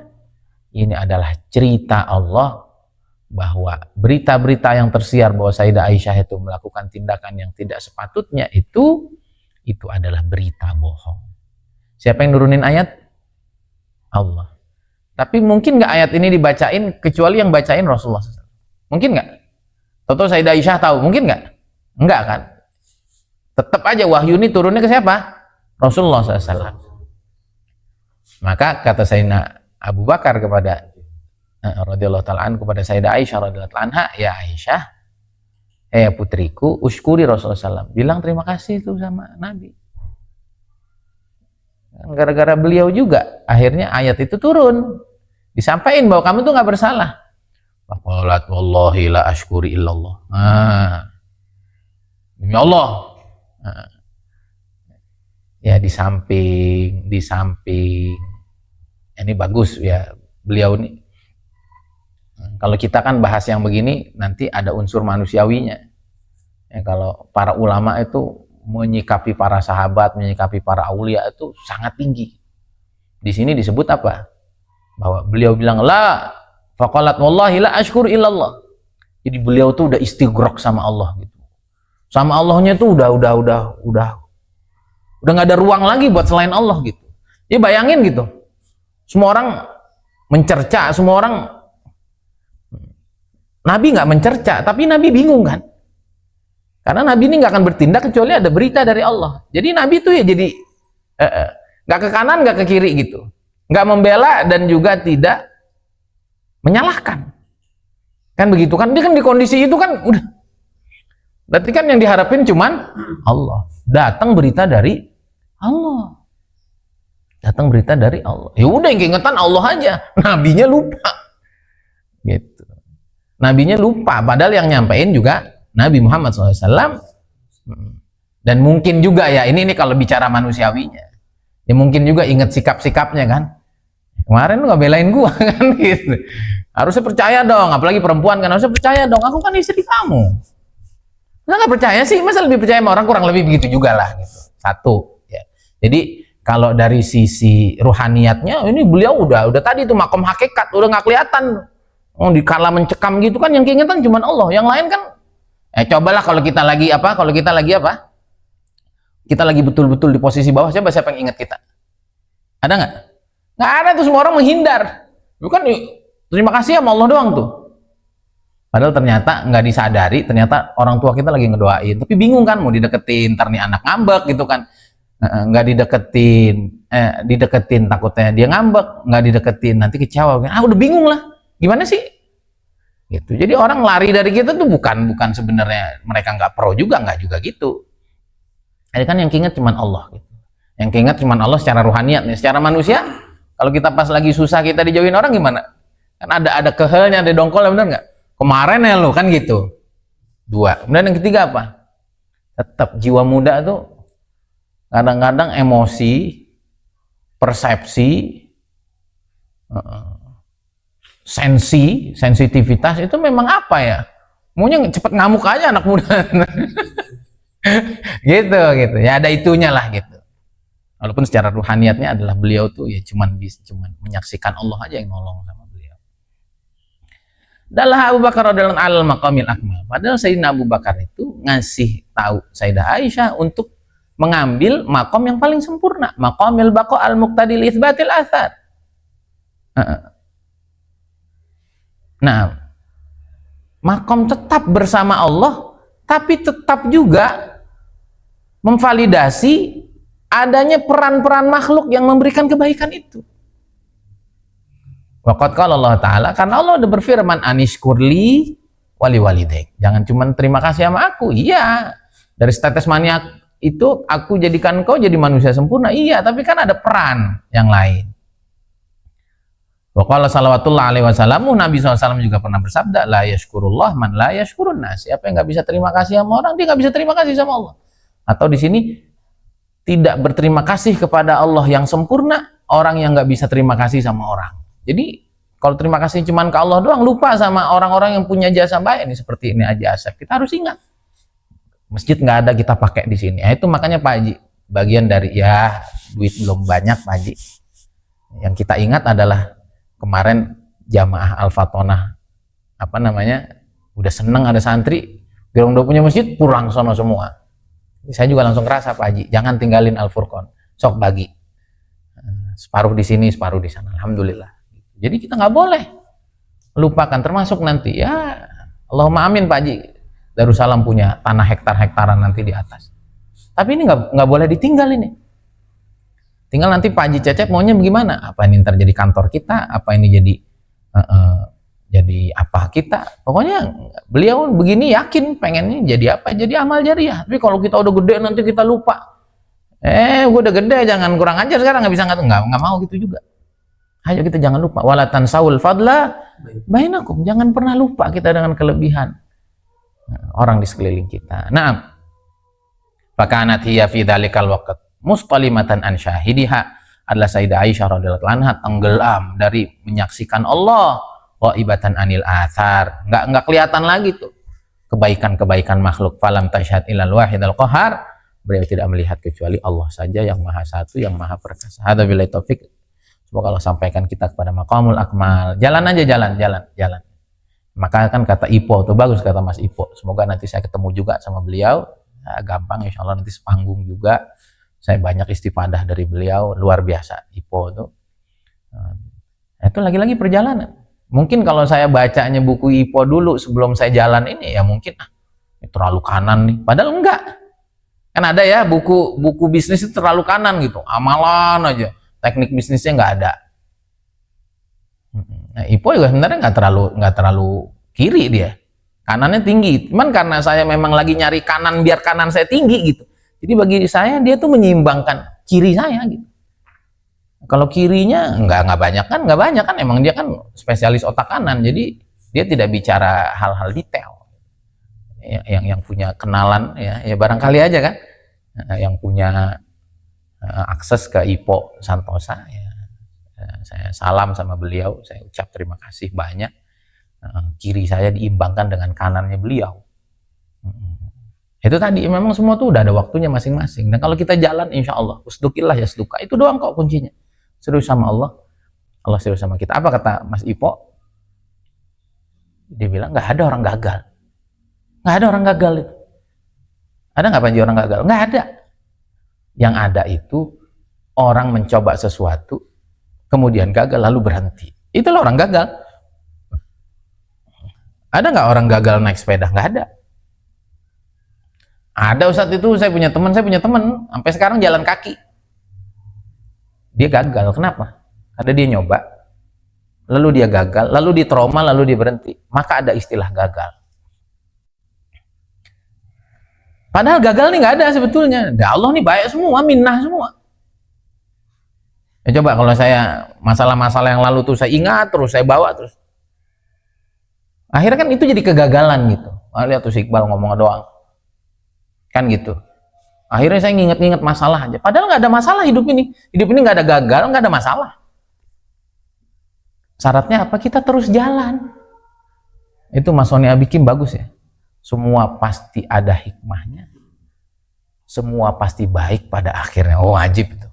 ini adalah cerita Allah bahwa berita-berita yang tersiar bahwa Sayyidah Aisyah itu melakukan tindakan yang tidak sepatutnya itu adalah berita bohong. Siapa yang nurunin ayat? Allah. Tapi mungkin nggak ayat ini dibacain kecuali yang bacain Rasulullah SAW? Mungkin nggak? Atau Sayyidah Aisyah tahu? Mungkin nggak? Enggak kan? Tetap aja wahyu ini turunnya ke siapa? Rasulullah SAW. Maka kata Sayyidina Abu Bakar kepada radhiyallahu ta'ala anhu kepada Sayyidah Aisyah radhiyallahu ta'ala anha, ya Aisyah, putriku, usyukuri Rasulullah SAW. Bilang terima kasih itu sama Nabi. Gara-gara beliau juga akhirnya ayat itu turun. Disampaikan bahwa kamu tuh nggak bersalah. Faqalat wallahi la ashkuri illallah. Demi Allah. Ya di samping ini bagus ya beliau nih. Kalau kita kan bahas yang begini nanti ada unsur manusiawinya. Ya, kalau para ulama itu menyikapi para sahabat, menyikapi para aulia itu sangat tinggi. Di sini disebut apa? Bahwa beliau bilang la faqalat wallahi la ashkur illallah. Jadi beliau tuh udah istighraq sama Allah gitu. Sama Allahnya tuh udah nggak ada ruang lagi buat selain Allah gitu. Ya bayangin gitu. Semua orang mencerca, semua orang Nabi nggak mencerca, tapi Nabi bingung kan? Karena Nabi ini nggak akan bertindak kecuali ada berita dari Allah. Jadi Nabi itu ya jadi nggak ke kanan, nggak ke kiri gitu, nggak membela dan juga tidak menyalahkan. Kan begitu kan? Dia kan di kondisi itu kan udah. Berarti kan yang diharapin cuman Allah. Datang berita dari Allah. Datang berita dari Allah. Ya udah yang keingetan Allah aja. Nabinya lupa. Gitu. Nabinya lupa. Padahal yang nyampein juga Nabi Muhammad SAW. Dan mungkin juga ya, ini kalau bicara manusiawinya. Ya mungkin juga ingat sikap-sikapnya kan. Kemarin lu gak belain gua kan gitu. Harusnya percaya dong. Apalagi perempuan kan harusnya percaya dong. Aku kan istri kamu. Masa gak percaya sih? Masa lebih percaya sama orang? Kurang lebih begitu juga lah gitu. Satu ya. Jadi kalau dari sisi ruhaniyatnya ini beliau udah tadi itu makom hakikat udah nggak kelihatan. Di kala mencekam gitu kan yang keingetan cuma Allah. Yang lain kan cobalah kalau kita lagi kita lagi betul-betul di posisi bawah, siapa yang ingat kita? Ada nggak? Nggak ada tuh, semua orang menghindar. Bukan terima kasih sama Allah doang tuh. Padahal ternyata nggak disadari, ternyata orang tua kita lagi ngedoain, tapi bingung kan mau dideketin, ntar nih anak ngambek gitu kan, nggak dideketin takutnya dia ngambek, nggak dideketin nanti kecewa, udah bingung lah, gimana sih? Gitu. Jadi orang lari dari kita tuh bukan sebenarnya mereka nggak pro juga, nggak juga gitu. Ini kan yang keinget cuman Allah, gitu. Yang keinget cuman Allah secara ruhaniyat, nih. Secara manusia, kalau kita pas lagi susah kita dijauhin orang gimana? Kan ada kehelnya, ada dongkolnya, bener nggak? Kemarin ya lo kan gitu. Dua. Kemudian yang ketiga apa? Tetap jiwa muda tuh kadang-kadang emosi, persepsi, sensitivitas itu memang apa ya? Maunya cepet ngamuk aja anak muda. gitu. Ya ada itunya lah gitu. Walaupun secara ruhaniyatnya adalah beliau tuh ya cuman menyaksikan Allah aja yang nolong sama beliau. Dalam Abu Bakar radhiyallahu anhu al-maqamil akmal. Padahal Sayyidina Abu Bakar itu ngasih tahu Sayyidah Aisyah untuk mengambil makom yang paling sempurna, maqamil baqa al-muqtadi li itsbatil athar. Nah, makom tetap bersama Allah, tapi tetap juga memvalidasi adanya peran-peran makhluk yang memberikan kebaikan itu. Waqad qala Allah Ta'ala, karena Allah udah berfirman, anishkurli wali walidaik. Jangan cuma terima kasih sama aku. Iya, dari status maniak itu aku jadikan kau jadi manusia sempurna. Iya, tapi kan ada peran yang lain. Wa qala salawatullah alaihi wasallam, Nabi SAW juga pernah bersabda, la yashkurullah man la yashkurun nas. Siapa yang nggak bisa terima kasih sama orang, dia nggak bisa terima kasih sama Allah. Atau di sini, tidak berterima kasih kepada Allah yang sempurna, orang yang nggak bisa terima kasih sama orang. Jadi kalau terima kasih cuman ke Allah doang, lupa sama orang-orang yang punya jasa baik nih, seperti ini Haji Asep. Kita harus ingat, masjid nggak ada kita pakai di sini. Itu makanya Pak Haji, bagian dari ya duit belum banyak Pak Haji. Yang kita ingat adalah kemarin jamaah Al-Fatonah udah seneng ada santri, gerong udah punya masjid, pulang sono semua. Saya juga langsung kerasa Pak Haji, jangan tinggalin Al-Furqan, sok bagi. Separuh di sini, separuh di sana. Alhamdulillah. Jadi kita nggak boleh lupakan, termasuk nanti ya Allahumma amin Pak Haji, Darussalam punya tanah hektar-hektaran nanti di atas. Tapi ini nggak boleh ditinggal ini. Tinggal nanti Pak Haji Cecep maunya bagaimana? Apa ini ntar jadi kantor kita? Apa ini jadi apa kita? Pokoknya beliau begini yakin pengennya jadi apa? Jadi amal jariah. Tapi kalau kita udah gede nanti kita lupa. Gue udah gede, jangan kurang ajar sekarang, nggak mau gitu juga. Ayo kita jangan lupa, wala tansaul fadla bainakum. Jangan pernah lupa kita dengan kelebihan orang di sekeliling kita. Nah, fakanat hiya fi dzalikal waqt mustalimatan an syahidiha, adalah Sayyidah Aisyah radhiyallahu anha tenggelam dari menyaksikan Allah, waibatan anil athar, nggak kelihatan lagi tuh kebaikan-kebaikan makhluk. Falam tashhad ilal wahidal qahar, beliau tidak melihat kecuali Allah saja yang maha satu, yang maha perkasa. Hadza billahi taufik. Semoga Allah sampaikan kita kepada maqamul akmal. Jalan aja, jalan. Maka kan kata Ipo tuh bagus, kata Mas Ipo. Semoga nanti saya ketemu juga sama beliau. Nah, gampang, insya Allah nanti sepanggung juga. Saya banyak istifadah dari beliau, luar biasa Ipo tuh. Itu lagi-lagi perjalanan. Mungkin kalau saya bacanya buku Ipo dulu sebelum saya jalan ini, ya mungkin ini terlalu kanan nih. Padahal enggak. Kan ada ya buku bisnis itu terlalu kanan gitu, amalan aja. Teknik bisnisnya nggak ada. Nah, Ipo juga sebenarnya nggak terlalu kiri dia, kanannya tinggi. Cuman karena saya memang lagi nyari kanan biar kanan saya tinggi gitu. Jadi bagi saya dia tuh menyeimbangkan kiri saya gitu. Kalau kirinya nggak banyak kan, emang dia kan spesialis otak kanan. Jadi dia tidak bicara hal-hal detail. Yang punya kenalan ya barangkali aja kan, yang punya akses ke Ipo Santosa ya, saya salam sama beliau, saya ucap terima kasih banyak. Kiri saya diimbangkan dengan kanannya beliau. Itu tadi memang semua tuh udah ada waktunya masing-masing. Dan kalau kita jalan insya Allah usdukillah yasduka, itu doang kok kuncinya. Serius sama Allah, Allah serius sama kita. Apa kata Mas Ipo? Dia bilang nggak ada orang gagal. Nggak ada orang gagal itu. Ada nggak Panji orang gagal? Nggak ada. Yang ada itu orang mencoba sesuatu, kemudian gagal lalu berhenti. Itulah orang gagal. Ada nggak orang gagal naik sepeda? Nggak ada. Ada Ustadz, itu saya punya teman sampai sekarang jalan kaki. Dia gagal. Kenapa? Karena dia nyoba, lalu dia gagal, lalu dia trauma, lalu dia berhenti. Maka ada istilah gagal. Padahal gagal nih nggak ada sebetulnya. Ya Allah nih baik semua, minnah semua. Ya coba kalau saya masalah-masalah yang lalu tuh saya ingat terus, saya bawa terus. Akhirnya kan itu jadi kegagalan gitu. Lihat tuh si Iqbal ngomong doang. Kan gitu. Akhirnya saya nginget-nginget masalah aja. Padahal nggak ada masalah hidup ini. Hidup ini nggak ada gagal, nggak ada masalah. Syaratnya apa? Kita terus jalan. Itu Mas Sony Abikim bagus ya. Semua pasti ada hikmahnya. Semua pasti baik pada akhirnya. Oh, wajib itu.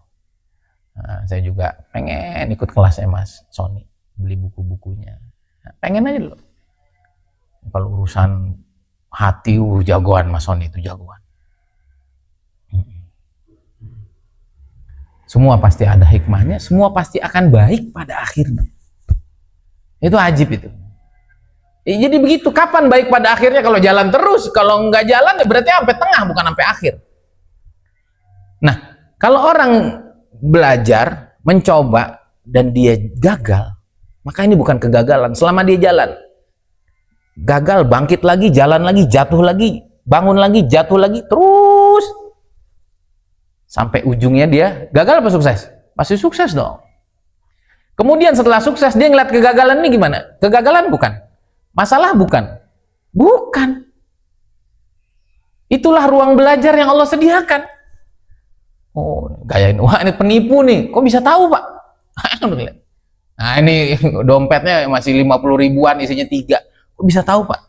Nah, saya juga pengen ikut kelasnya Mas Sony, beli buku-bukunya. Nah, pengen aja dulu. Kalau urusan hati, jagoan Mas Sony itu jagoan. Semua pasti ada hikmahnya. Semua pasti akan baik pada akhirnya. Itu wajib itu. Jadi begitu, kapan baik pada akhirnya? Kalau jalan terus, kalau nggak jalan ya berarti sampai tengah bukan sampai akhir. Nah, Kalau orang belajar, mencoba, dan dia gagal, maka ini bukan kegagalan. Selama dia jalan, gagal, bangkit lagi, jalan lagi, jatuh lagi, bangun lagi, jatuh lagi, terus sampai ujungnya dia gagal apa sukses? Pasti sukses dong. Kemudian setelah sukses, dia ngeliat kegagalan ini gimana? Kegagalan bukan? Masalah bukan? Bukan. Itulah ruang belajar yang Allah sediakan. Oh, gayain, wah ini penipu nih. Kok bisa tahu, Pak? Nah, ini dompetnya masih 50 ribuan, isinya 3. Kok bisa tahu, Pak?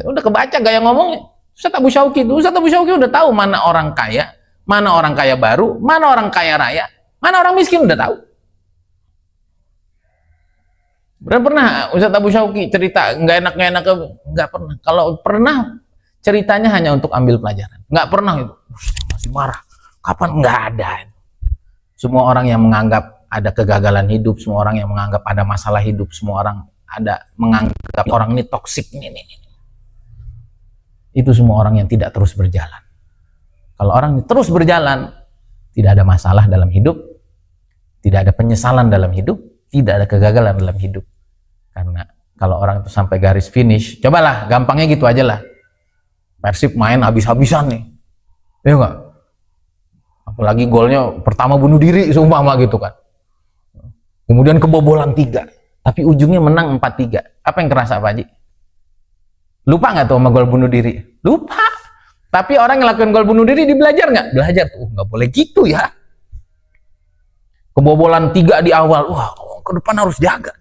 Udah kebaca gaya ngomongnya. Ustaz Abu Syauqi udah tahu mana orang kaya, mana orang kaya baru, mana orang kaya raya, mana orang miskin, udah tahu. Pernah Ustaz Abu Syauqi cerita nggak enak? Nggak pernah. Kalau pernah, ceritanya hanya untuk ambil pelajaran. Nggak pernah itu. Masih marah. Kapan? Nggak ada. Semua orang yang menganggap ada kegagalan hidup, semua orang yang menganggap ada masalah hidup, semua orang ada menganggap orang ini toksik nih. Itu semua orang yang tidak terus berjalan. Kalau orang ini terus berjalan, tidak ada masalah dalam hidup, tidak ada penyesalan dalam hidup, tidak ada kegagalan dalam hidup. Karena kalau orang itu sampai garis finish, cobalah, gampangnya gitu aja lah. Persib main habis-habisan nih, ya enggak? Apalagi golnya pertama bunuh diri seumpama gitu kan. Kemudian kebobolan 3, tapi ujungnya menang 4-3. Apa yang kerasa, Pak Haji? Lupa nggak tuh sama gol bunuh diri? Lupa. Tapi orang yang lakukan gol bunuh diri, dia belajar nggak? Belajar tuh, nggak boleh gitu ya. Kebobolan 3 di awal, wah, ke depan harus jaga.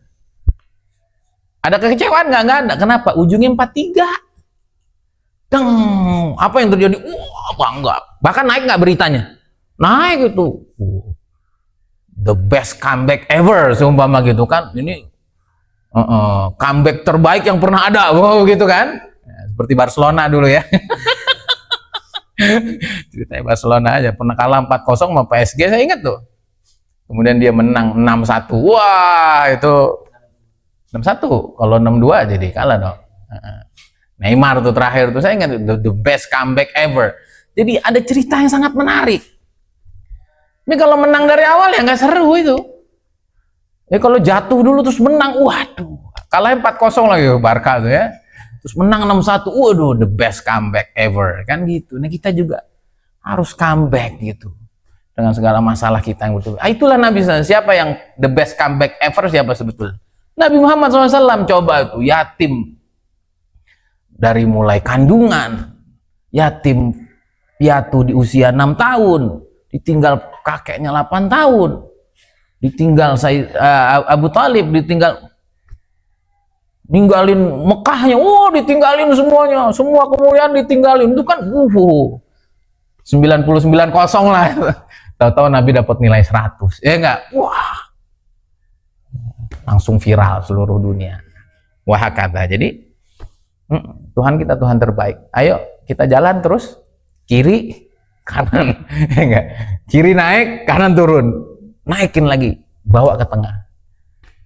Ada kekecewaan nggak? Nggak ada. Kenapa? Ujungnya 4-3. Deng, apa yang terjadi? Wah, bangga. Bahkan naik nggak beritanya? Naik itu. The best comeback ever, seumpama gitu kan. Ini comeback terbaik yang pernah ada, wow, gitu kan. Ya, seperti Barcelona dulu ya. Ceritanya Barcelona aja, pernah kalah 4-0 sama PSG, saya ingat tuh. Kemudian dia menang 6-1. Wah, itu 6-1. Kalau 6-2 jadi kalah dong. Neymar tuh terakhir tuh, saya ingat the best comeback ever. Jadi ada cerita yang sangat menarik. Ini kalau menang dari awal ya nggak seru itu. Ya kalau jatuh dulu terus menang, waduh, kalah 4-0 lagi Barca tuh ya. Terus menang 6-1, waduh, the best comeback ever, kan gitu. Nah kita juga harus comeback gitu dengan segala masalah kita yang betul. Itulah Nabi SAW. Siapa yang the best comeback ever? Siapa sebetulnya? Nabi Muhammad SAW. Coba tuh, yatim dari mulai kandungan, yatim piatu di usia 6 tahun, ditinggal kakeknya 8 tahun, ditinggal Abu Talib, ninggalin Mekahnya, ditinggalin semuanya, semua kemuliaan ditinggalin, itu kan 99-0 lah. Tahu-tahu Nabi dapat nilai 100, ya enggak? Wah, langsung viral seluruh dunia. Wah, kata. Jadi Tuhan kita Tuhan terbaik. Ayo kita jalan terus, kiri kanan, enggak? Kiri naik, kanan turun, naikin lagi, bawa ke tengah.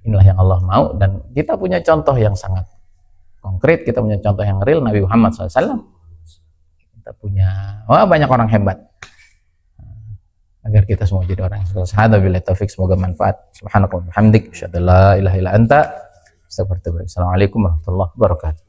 Inilah yang Allah mau, dan kita punya contoh yang sangat konkret, kita punya contoh yang real, Nabi Muhammad SAW. Kita punya banyak orang hebat, agar kita semua jadi orang yang sukses. Hadza taufik, semoga manfaat. Subhanakallahumma wa bihamdik, asyhadu an la ilaha illa anta, astaghfiruka wa atubu ilaik. Assalamualaikum warahmatullahi wabarakatuh.